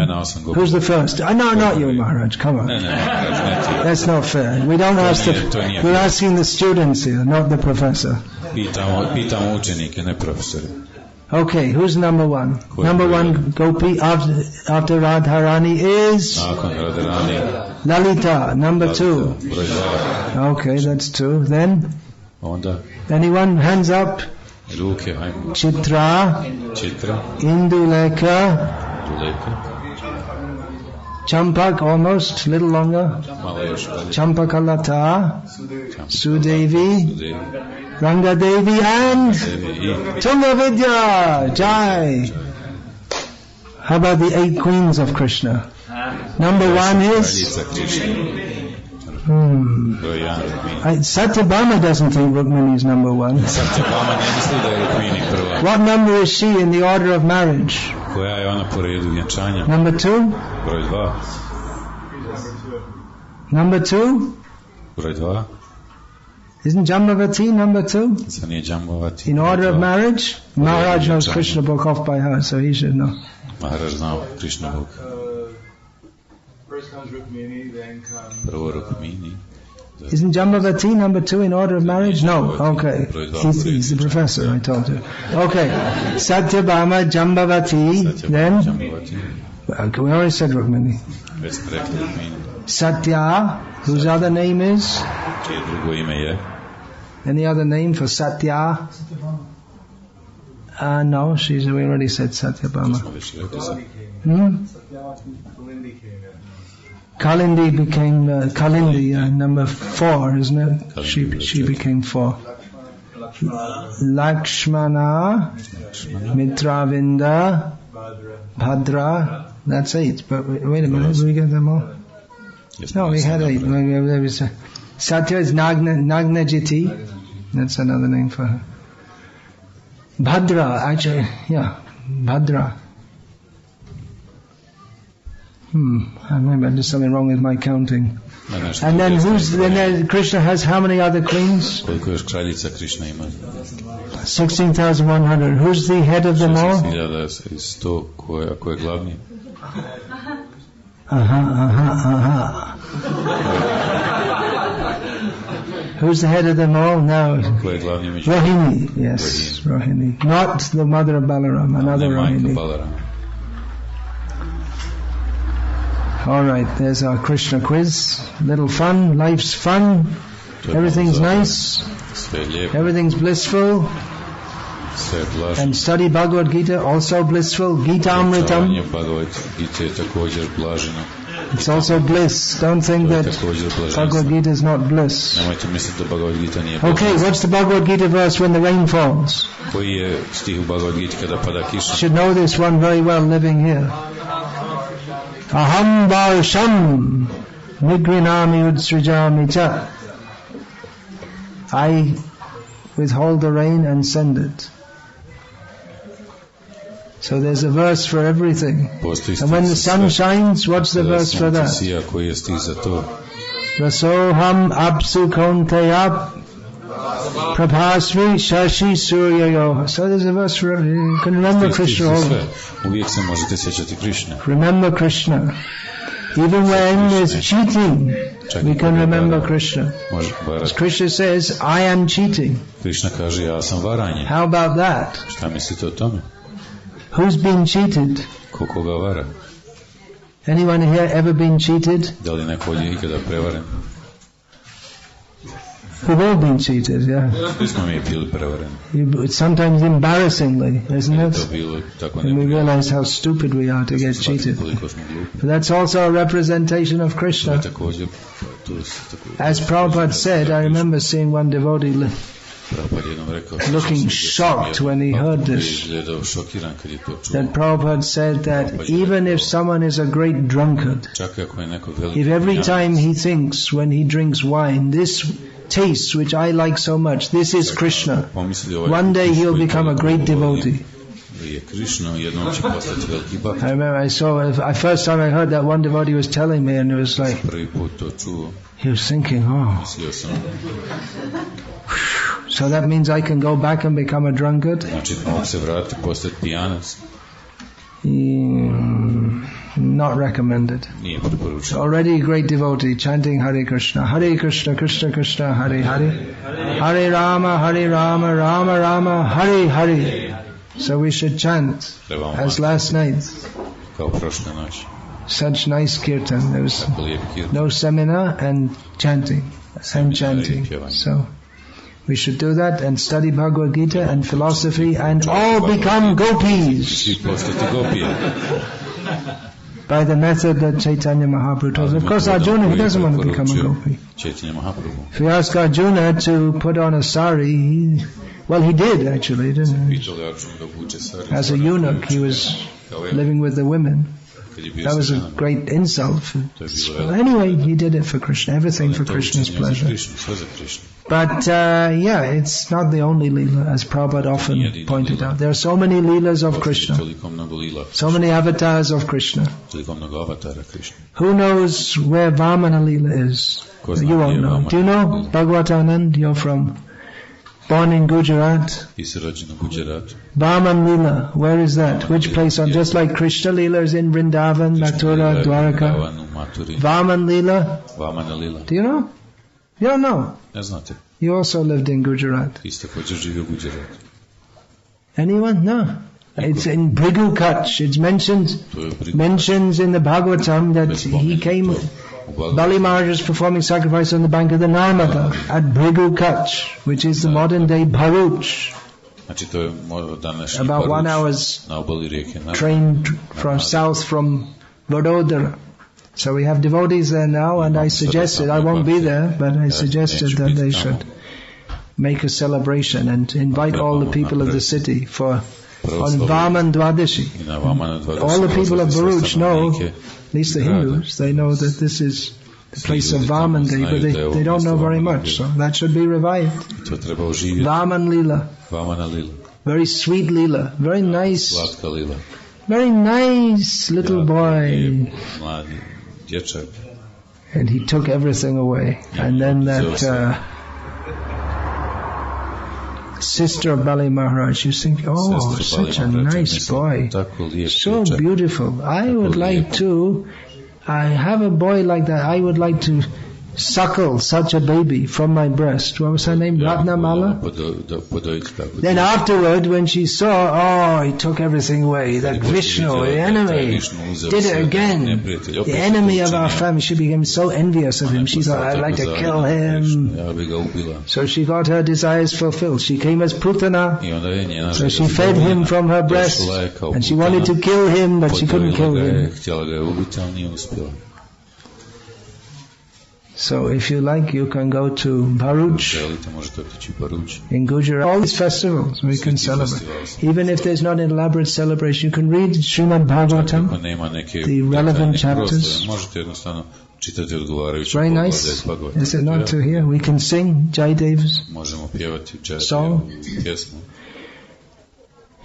Who's the first? No, not you, Maharaj. Come on. That's not fair. We don't ask we're asking the students here, not the professor. Okay, who's number 1? Number 1 gopi after Radharani is Lalita. Number 2. Okay, that's 2. Then? Anyone? Hands up. Chitra. Induleka. Champak, almost, little longer. Champakalata. Sudevi. Rangadevi and Tungavidya. Jai. How about the 8 queens of Krishna? Number 1 is Satyabhama doesn't think Rukmini is number 1. What number is she in the order of marriage? Number 2? Number 2? Isn't Jambavati number 2? In order of marriage? Maharaj knows Krishna book off by heart, so he should know. Maharaj znao Krishna book. First comes Rukmini, then comes Rukmini. Isn't Jambavati number 2 in order of marriage? No. Okay. He's the professor, I told you. Okay. Satyabhama, Jambavati, then? We already said Rukmini. Satya, whose other name is? Any other name for Satya? No, we already said Satyabhama. Kalindi became Kalindi, number 4, isn't it? She became 4. Lakshmana, Mitravinda, Bhadra. That's 8. But wait a minute, did we get them all? No, we had 8. Satya is Nagnajiti. That's another name for her. Bhadra, actually, yeah, Bhadra. Maybe there's something wrong with my counting. And then Krishna has how many other queens? 16,100. Who's the head of them all? Who's the head of them all now? Rohini. Yes, Rohini. Not the mother of Balaram, another Rohini. Alright, there's our Krishna quiz. Little fun, life's fun. Everything's nice. Everything's blissful. And study Bhagavad Gita, also blissful. Gita Amritam. It's also bliss. Don't think that Bhagavad Gita is not bliss. Okay, what's the Bhagavad Gita verse when the rain falls? Should know this one very well living here. Aham Varsham Nigrinami utsrijami cha. I withhold the rain and send it. So there's a verse for everything. And when the sun shines, what's the verse for that? Rasoham apsu konteyap prabhasvi shashi suryayo. So there's a verse for everything. You can remember Krishna always. Remember Krishna. Even when there's cheating, we can remember Krishna. As Krishna says, I am cheating. How about that? Who's been cheated? Anyone here ever been cheated? We've all been cheated, yeah. Sometimes embarrassingly, isn't it? And we realize how stupid we are to get cheated. But that's also a representation of Krishna. As Prabhupada said, I remember seeing one devotee looking shocked when he heard this. That Prabhupada said that even if someone is a great drunkard, if every time he thinks when he drinks wine, this taste which I like so much, this is Krishna, one day he'll become a great devotee. I remember first time I heard that, one devotee was telling me, and it was like, he was thinking, oh, so that means I can go back and become a drunkard? Not recommended. Already a great devotee chanting Hare Krishna, Krishna Krishna, Hare Hare, Hare Rama, Rama Rama, Hare Hare. So we should chant as last night. Such nice kirtan. There was no seminar and chanting. So we should do that and study Bhagavad Gita and philosophy and all become gopis. By the method that Chaitanya Mahaprabhu told. Of course, Arjuna, he doesn't want to become a gopi. If you ask Arjuna to put on a sari, he did actually, didn't he? As a eunuch, he was living with the women. That was a great insult. Anyway, he did it for Krishna. Everything for Krishna's pleasure. But it's not the only Leela, as Prabhupada often pointed out. There are so many Leelas of Krishna. So many avatars of Krishna. Who knows where Vamana Leela is? You won't know. Do you know Bhagavatanand? You're born in Gujarat. Vaman Leela, where is that? Which place? Just like Krishna Leela is in Vrindavan, Mathura, Dwaraka. Vaman Leela? Do you know? You don't know? You also lived in Gujarat. Anyone? No. It's in Bhrigu Kutch. It's mentions in the Bhagavatam that he came, Bali Maharaj was performing sacrifice on the bank of the Narmada at Bhrigu Kutch, which is the modern day Bharuch. About 1 hour's train from south from Vadodara. So we have devotees there now, and I suggested, I won't be there, but I suggested that they should make a celebration and invite all the people of the city on Vaman Dwadashi. All the people of Bharuch know, at least the Hindus, they know that this is the place of Vaman Day, but they don't know very much, so that should be revived. Vaman Leela. Very sweet Leela. Very nice little boy. And he took everything away. And then that sister of Bali Maharaj, you think, oh, such a nice boy. So beautiful. I would like to, I have a boy like that. I would like to suckle such a baby from my breast. What was her name? Ratnamala? Then afterward, when she saw, he took everything away. That Vishnu, the enemy, did it again. The enemy of our family. She became so envious of him. She thought, I'd like to kill him. So she got her desires fulfilled. She came as Putana. So she fed him from her breast. And she wanted to kill him, but she couldn't kill him. So if you like, you can go to Bharuch in Gujarat. All these festivals we can celebrate. Even if there's not an elaborate celebration, you can read Srimad Bhagavatam, the relevant chapters. čitati odgovarajuće Very nice, is it not, to hear? We can sing Jaydev's song.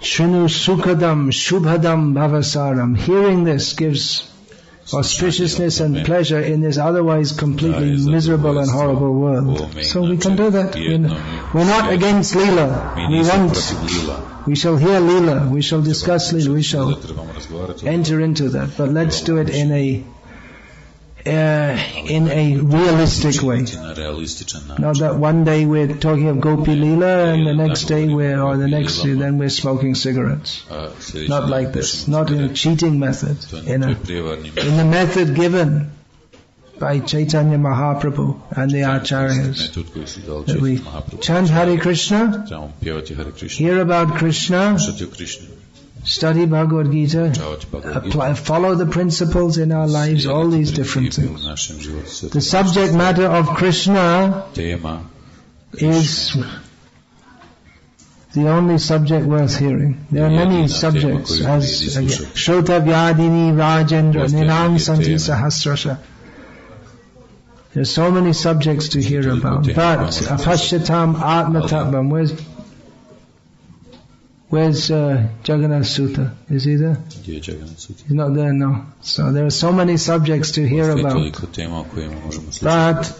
Shrinu Sukadam Shubhadam Bhavasaram. Hearing this gives auspiciousness and pleasure in this otherwise completely miserable and horrible world. So we can do that. We're not against Lila. We shall hear Lila, we shall discuss Lila, we shall enter into that. But let's do it in a realistic way. Not that one day we're talking of Gopi Lila and the next day then we're smoking cigarettes. Not like this. Not in a cheating method. In the method given by Chaitanya Mahaprabhu and the Acharyas. That we chant Hare Krishna, hear about Krishna, study Bhagavad Gita, follow the principles in our lives, all these different things. The subject matter of Krishna is the only subject worth hearing. There are many subjects, as Shrota Vyadini Rajendra Ninam Santi Sahasrasha. There are so many subjects to hear about. But Apashyatam Atma Tattvam, where's Jagannath Sutta? Is he there? He's not there, no. So there are so many subjects to hear about. But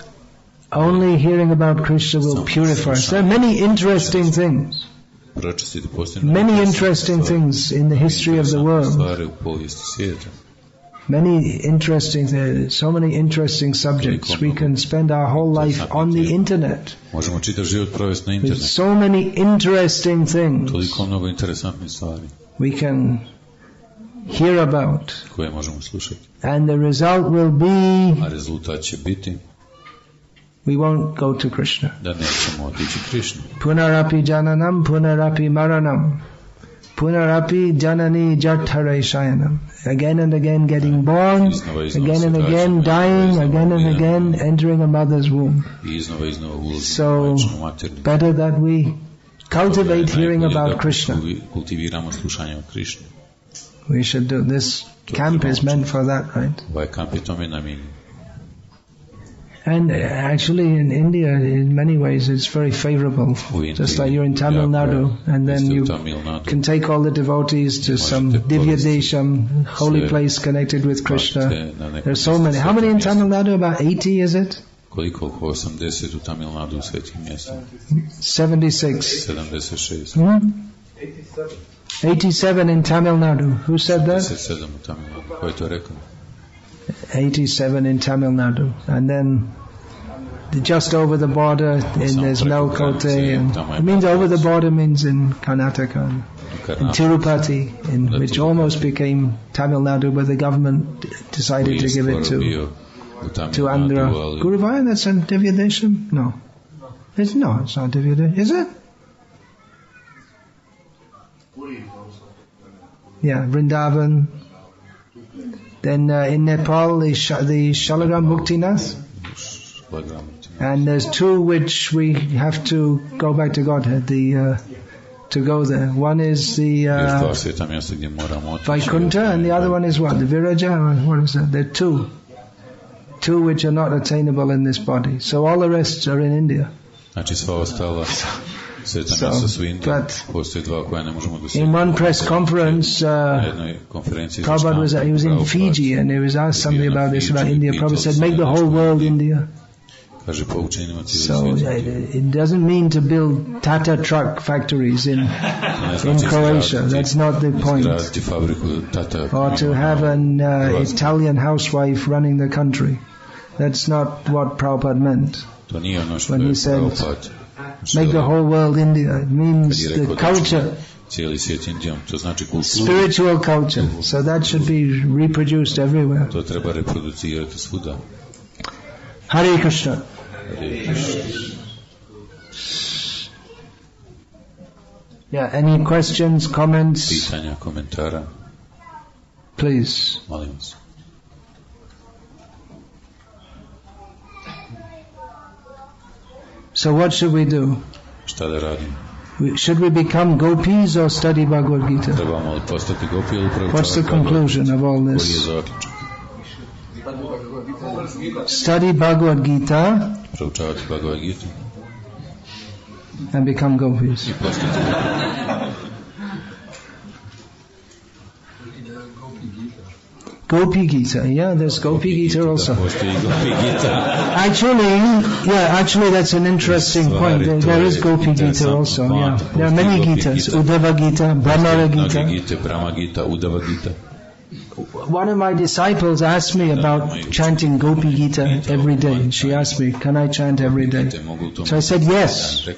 only hearing about Krishna will purify us. There are many interesting things. Many interesting things in the history of the world. So many interesting subjects. We can spend our whole life on the internet. With so many interesting things we can hear about. And the result will be we won't go to Krishna. Punarapi jananam, punarapi maranam. Punarapi janani jathare shayanam. Again and again getting born, again and again dying, again and again entering a mother's womb. So, better that we cultivate hearing about Krishna. We should do this. Camp is meant for that, right? And actually in India, in many ways, it's very favorable. Just like you're in Tamil Nadu, and then you can take all the devotees to some Divya Desham, holy place connected with Krishna. There's so many. How many in Tamil Nadu? About 80, is it? 76. 87 in Tamil Nadu. Who said that? 87 in Tamil Nadu. And then just over the border there's Melkote, and it means over the border means in Karnataka, in Tirupati, which almost became Tamil Nadu, but the government decided to give it to Andhra. Guruvaya, that's in Divya Desham? No. It's not Divya Desham. Is it? Yeah, Vrindavan. Then in Nepal, the Shalagram Muktinath. And there's two which we have to go back to Godhead, to go there. One is the Vaikuntha, and the other one is what? The Viraja? What is that? There are two. Two which are not attainable in this body. So all the rest are in India. But in one press conference, Prabhupada was in Fiji, and he was asked something about this, about India. Prabhupada said, make the whole world India. So it doesn't mean to build Tata truck factories in Croatia. That's not the point. Or to have an Italian housewife running the country. That's not what Prabhupada meant when he said, make the whole world India. It means the culture, spiritual culture. So that should be reproduced everywhere. Hare Krishna. Yeah, any questions, comments? Please. So what should we do? Should we become Gopis or study Bhagavad Gita? What's the conclusion of all this? study Bhagavad Gita, and become gopis. Gopi Gita, yeah, there's Gopi Gita also. Actually that's an interesting point. There is Gopi Gita also, yeah. There are many Gitas, Uddhava Gita, Brahmara Gita. One of my disciples asked me about chanting Gopi Gita every day. She asked me, can I chant every day? So I said, yes,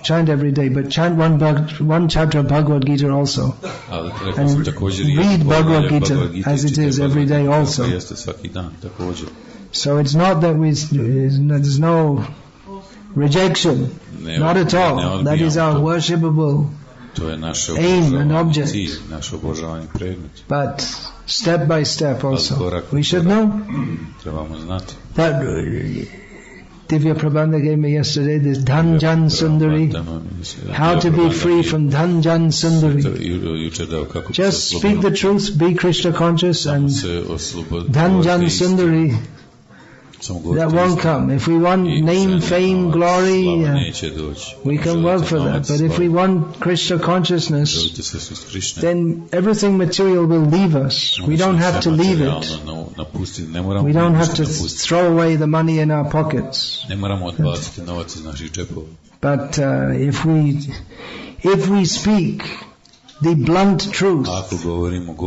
chant every day, but chant one chapter of Bhagavad Gita also. And read Bhagavad Gita as it is every day also. So it's not that there's no rejection, not at all. That is our worshipable aim and object. But step by step also. We should know that Divya Prabandha gave me yesterday this Dhanjan Sundari, how to be free from Dhanjan Sundari. Just speak the truth, be Krishna conscious, and Dhanjan Sundari, that won't come. If we want name, fame, glory, we can work for that. But if we want Krishna consciousness, then everything material will leave us. We don't have to leave it. We don't have to throw away the money in our pockets. But if we speak the blunt truth,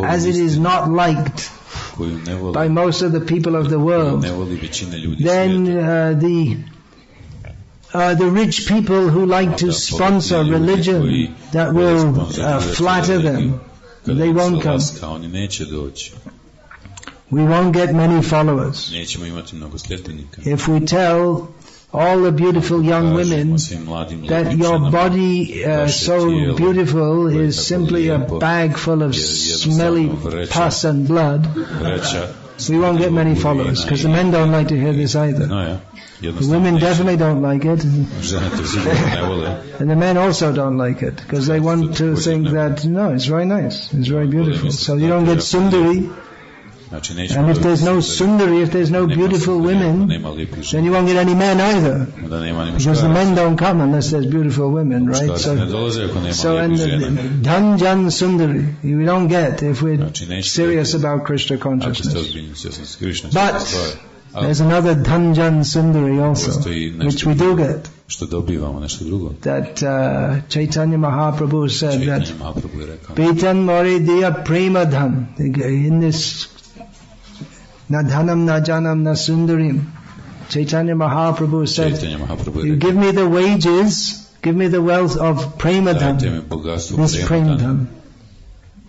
as it is not liked by most of the people of the world, then the rich people who like to sponsor religion that will flatter them, they won't come. We won't get many followers. If we tell all the beautiful young women that your body so beautiful is simply a bag full of smelly pus and blood, we won't get many followers, because the men don't like to hear this either. The women definitely don't like it, and the men also don't like it, because they want to think that, no, it's very nice, it's very beautiful. So you don't get Sundari. And if there's no Sundari, if there's no beautiful women, then you won't get any men either, because the men don't come unless there's beautiful women, right? So and Dhanjan Sundari we don't get if we're serious about Krishna consciousness. But there's another Dhanjan Sundari also, which we do get. That Chaitanya Mahaprabhu said that Petan Mori Diya Prema Dhan, in this Na dhanam, na janam, na sundarim. Chaitanya Mahaprabhu said, you give me the wages, give me the wealth of Premadhan, this Premadhan,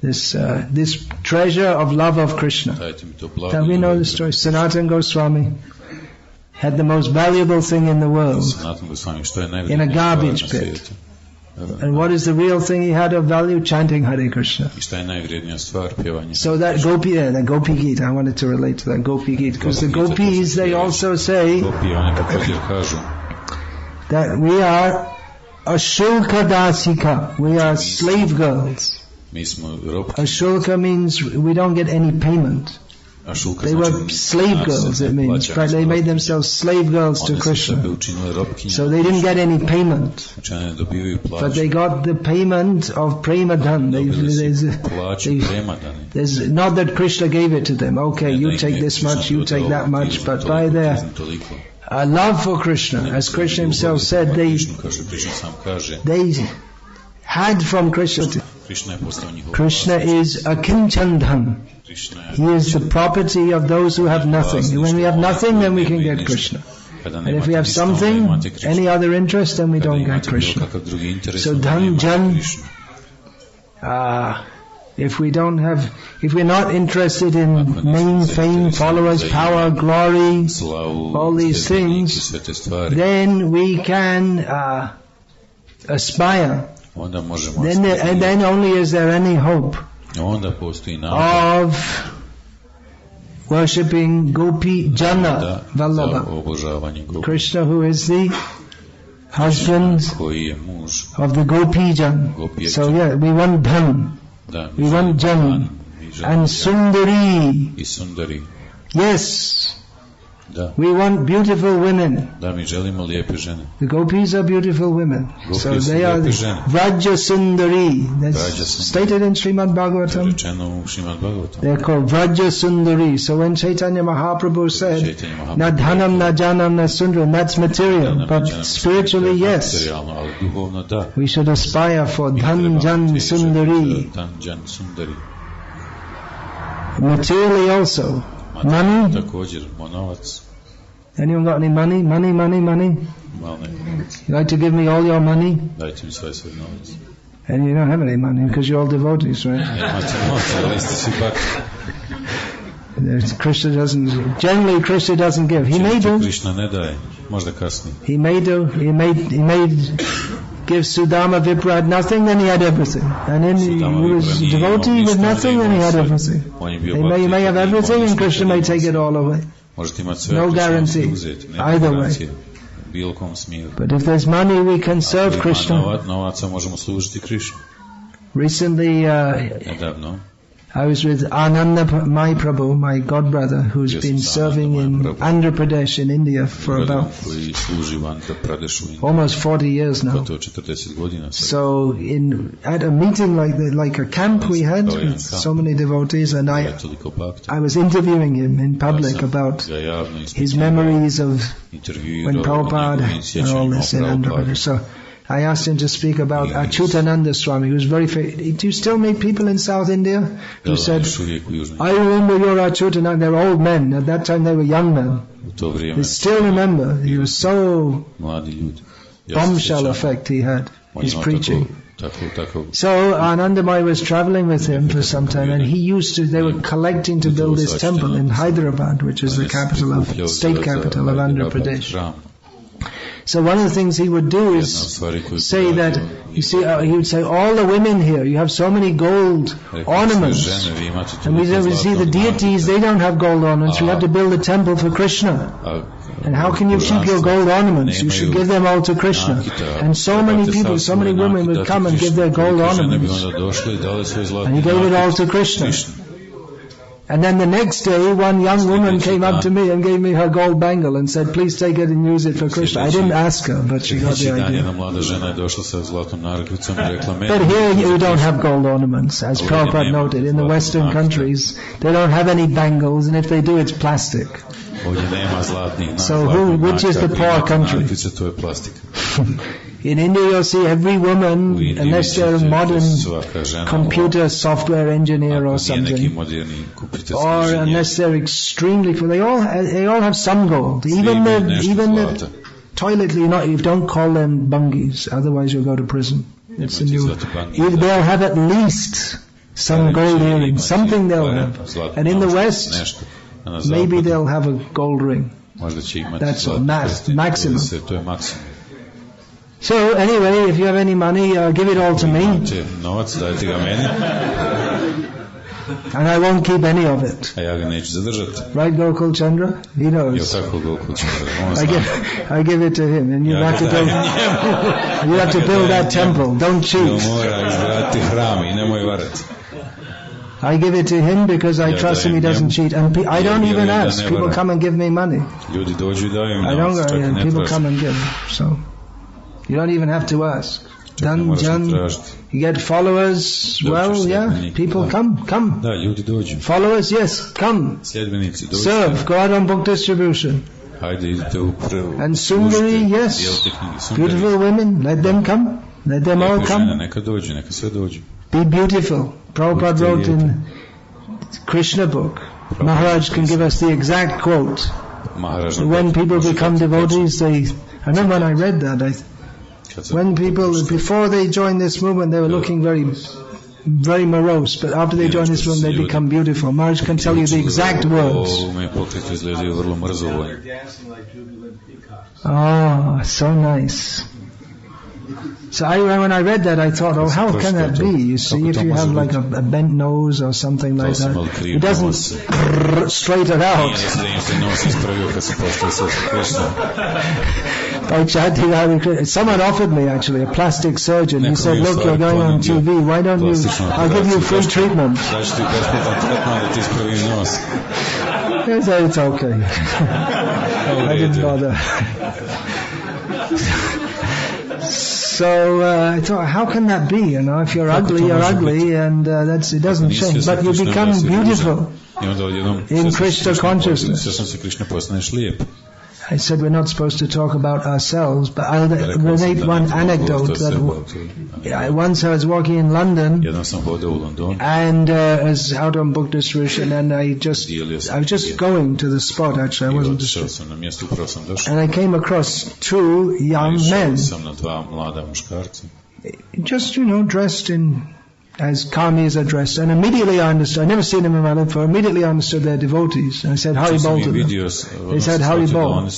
this treasure of love of Krishna. That we know the story. Sanatana Goswami had the most valuable thing in the world in a garbage pit. And what is the real thing he had of value? Chanting Hare Krishna. So that Gopi Gita, I wanted to relate to that Gopi Gita, because the Gopis, they also say that we are Ashulka Dasika, we are slave girls. Ashulka means we don't get any payment. They were slave girls, it means. Right? They made themselves slave girls to Krishna. So they didn't get any payment. But they got the payment of Premadhan. There's not that Krishna gave it to them. Okay, you take this much, you take that much. But by their love for Krishna, as Krishna himself said, they had from Krishna. Krishna is akinchandhan. He is the property of those who have nothing. When we have nothing, then we can get Krishna. And if we have something, any other interest, then we don't get Krishna. So Dhanjan, if we're not interested in name, fame, followers, power, glory, all these things, then we can aspire. Then only is there any hope of worshipping Gopi Jana Vallabha, Krishna, who is the husband of the Gopi Jan. So we want Dhan, we want Jan, and Sundari. Yes, Da. We want beautiful women. Da, mi želimo lijepe žene. The Gopis are beautiful women. Gopis So they are Vraja Sundari. That's stated in Srimad Bhagavatam. They're called Vraja Sundari. So when Chaitanya Mahaprabhu said, na dhanam, na janam, na sundaram, that's material. But spiritually, yes. We should aspire for Dhan Jan Sundari. Materially also. Money? Anyone got any money? Money? You like to give me all your money? And you don't have any money because you're all devotees, right? Krishna doesn't give. He may do. He may give Sudama Vipra had nothing, then he had everything. And then he was a devotee with nothing, then he had everything. He may have everything and Krishna may take it all away. No guarantee, either way. But if there's money, we can serve Krishna. Recently, I was with Ananda Mai Prabhu, my godbrother, who's been serving in Andhra Pradesh in India for about almost 40 years now. So at a meeting like a camp we had with so many devotees, and I was interviewing him in public about his memories of when Prabhupada and all this in Andhra Pradesh. So I asked him to speak about Achyutananda Swami, who's very famous. Do you still meet people in South India who said, I remember your Achyutananda, they were old men. At that time they were young men. They still remember. He was so bombshell effect he had, his preaching. So Anandamai was traveling with him for some time, and they were collecting to build this temple in Hyderabad, which is the state capital of Andhra Pradesh. So one of the things he would do is say that, he would say, all the women here, you have so many gold ornaments. And we see the deities, they don't have gold ornaments. We have to build a temple for Krishna. And how can you keep your gold ornaments? You should give them all to Krishna. And so many people, so many women would come and give their gold ornaments. And he gave it all to Krishna. And then the next day, one young woman came up to me and gave me her gold bangle and said, please take it and use it for Krishna. I didn't ask her, but she got the idea. But here you don't have gold ornaments, as Prabhupada noted. In the Western countries, they don't have any bangles, and if they do, it's plastic. So which is the poor country? In India you'll see every woman, unless they're a modern computer software engineer or something, or unless they're extremely full, they all have some gold. Even the toilet, you don't call them bungis, otherwise you'll go to prison. It's they'll have at least some gold earrings, something they'll have. And in the West, maybe they'll have a gold ring. That's all, maximum. So anyway, if you have any money, give it all to me. And I won't keep any of it. Right, Gokul Chandra? He knows. I give it to him, and you have to build that temple. Don't cheat. I give it to him because I trust him, he doesn't cheat. And I don't even ask. People come and give me money. I don't go, people come and give. So you don't even have to ask. You get followers, people come. Followers, yes, come. Serve, go out on book distribution. And Sundari, yes. Beautiful women, let them come. Let them all come. Be beautiful. Prabhupada wrote in Krishna book, Maharaj can give us the exact quote. When people become devotees, I remember when I read that, when people, before they join this movement, they were looking very, very morose, but after they join this movement, they become beautiful. Maharaj can tell you the exact words. Oh, so nice. So when I read that, I thought, oh, how can that be? You see, if you have like a bent nose or something like that, it doesn't straight it out. By chanting Hare Krishna. Someone offered me actually, a plastic surgeon. He said, look, you're going on TV, why don't you, I'll give you free treatment. I said, it's okay. I didn't bother. So I thought, how can that be? You know, if you're ugly, you're ugly, and it doesn't change. But you become beautiful in Krishna consciousness. I said we're not supposed to talk about ourselves, but I'll relate one anecdote. Once I was walking in London, and I was out on book distribution, and I was just going to the spot. Actually, I wasn't distributing. And I came across two young men, just dressed in as Karmis are dressed, and immediately I understood. I never seen them in my life before. Immediately I understood they're devotees. And I said Hari Bol to them. They said Hari Bol, and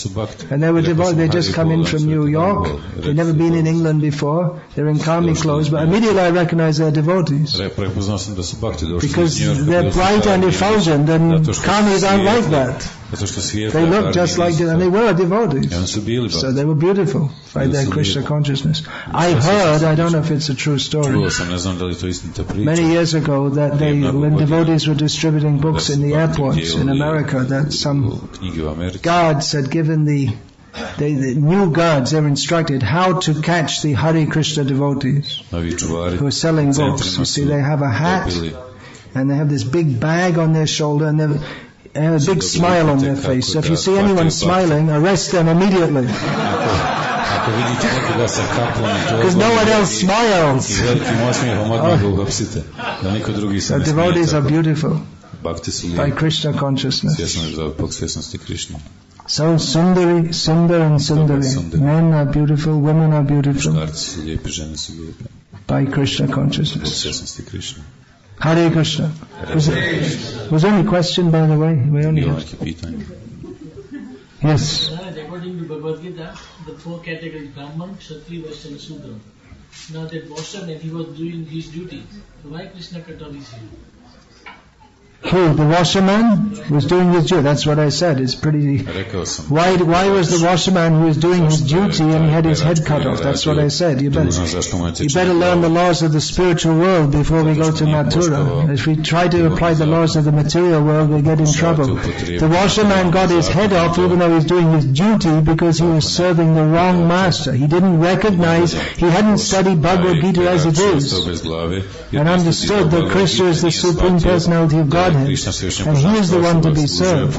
they were devotees. They just come in from New York. They'd never been in England before. They're in Karmi clothes, but immediately I recognized they're devotees because they're bright and effulgent, and Karmis aren't like that. They look just like them, and they were devotees. So they were beautiful by their Krishna consciousness. I heard, I don't know if it's a true story, many years ago that when devotees were distributing books in the airports in America, that some guards had given the new guards, they were instructed how to catch the Hare Krishna devotees who are selling books. You see, they have a hat, and they have this big bag on their shoulder, and they have a big smile on their face. So if you see anyone smiling, arrest them immediately. Because no one else smiles. So devotees are beautiful by Krishna consciousness. So Sundari, Sundar and Sundari. Men are beautiful, women are beautiful by Krishna consciousness. Hare Krishna. Was there any question, by the way? We only have... Yes. According to Bhagavad Gita, the four categories, Brahman, Kshatriya, Vaishya and Shudra. Now that washerman, he was doing his duty. So why Krishna cut all his hair? Who? The washerman was doing his duty. That's what I said. It's pretty... Why was the washerman who was doing his duty and he had his head cut off? That's what I said. You better learn the laws of the spiritual world before we go to Mathura. If we try to apply the laws of the material world, we get in trouble. The washerman got his head off even though he was doing his duty because he was serving the wrong master. He didn't recognize, he hadn't studied Bhagavad Gita as it is and understood that Krishna is the Supreme Personality of God. And He is the one to be served.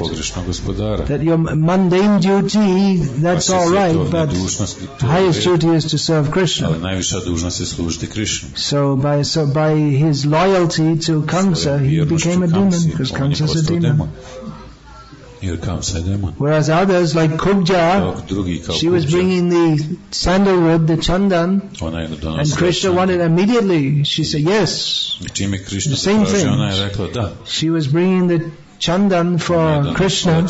That your mundane duty, that's all right, but highest duty is to serve Krishna. So by his loyalty to Kamsa, he became a demon, because Kamsa is a demon. Whereas others like Kubja, she was bringing the sandalwood, the chandan, and Krishna wanted immediately. She said yes. The same thing. She was bringing the chandan for Krishna,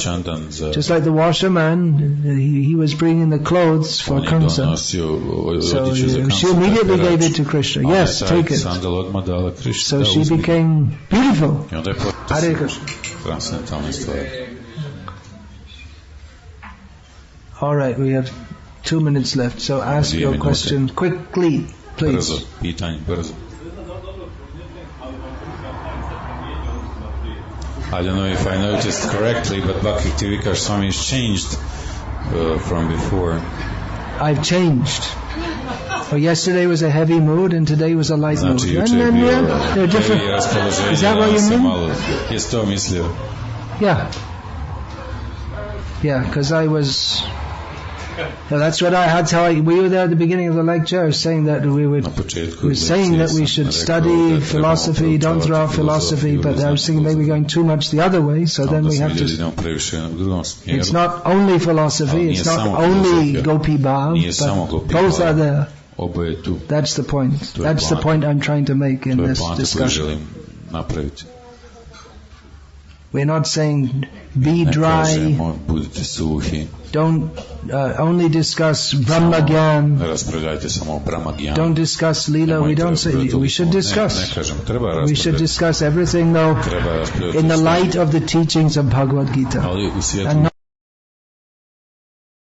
just like the washerman, he was bringing the clothes for Kamsa. So she immediately gave it to Krishna. Yes, take it. So she became beautiful. Hare Krishna. All right, we have 2 minutes left, so ask your question quickly, please. I don't know if I noticed correctly, but Bhakti Swami has changed from before. I've changed. Well, yesterday was a heavy mood, and today was a light mood. And then, they're different. Is that what you mean? Yeah. Yeah, because I was... that's what we were there at the beginning of the lecture. I was saying that we were saying that we should study philosophy, don't throw out philosophy, but I was thinking maybe going too much the other way, so then we have to... It's not only philosophy, it's not only Gopi Bhav, but both are there. That's the point. That's the point I'm trying to make in this discussion. We're not saying be dry, don't only discuss Brahma Gyan, don't discuss Lila. We don't say, we should discuss. We should discuss everything though in the light of the teachings of Bhagavad Gita and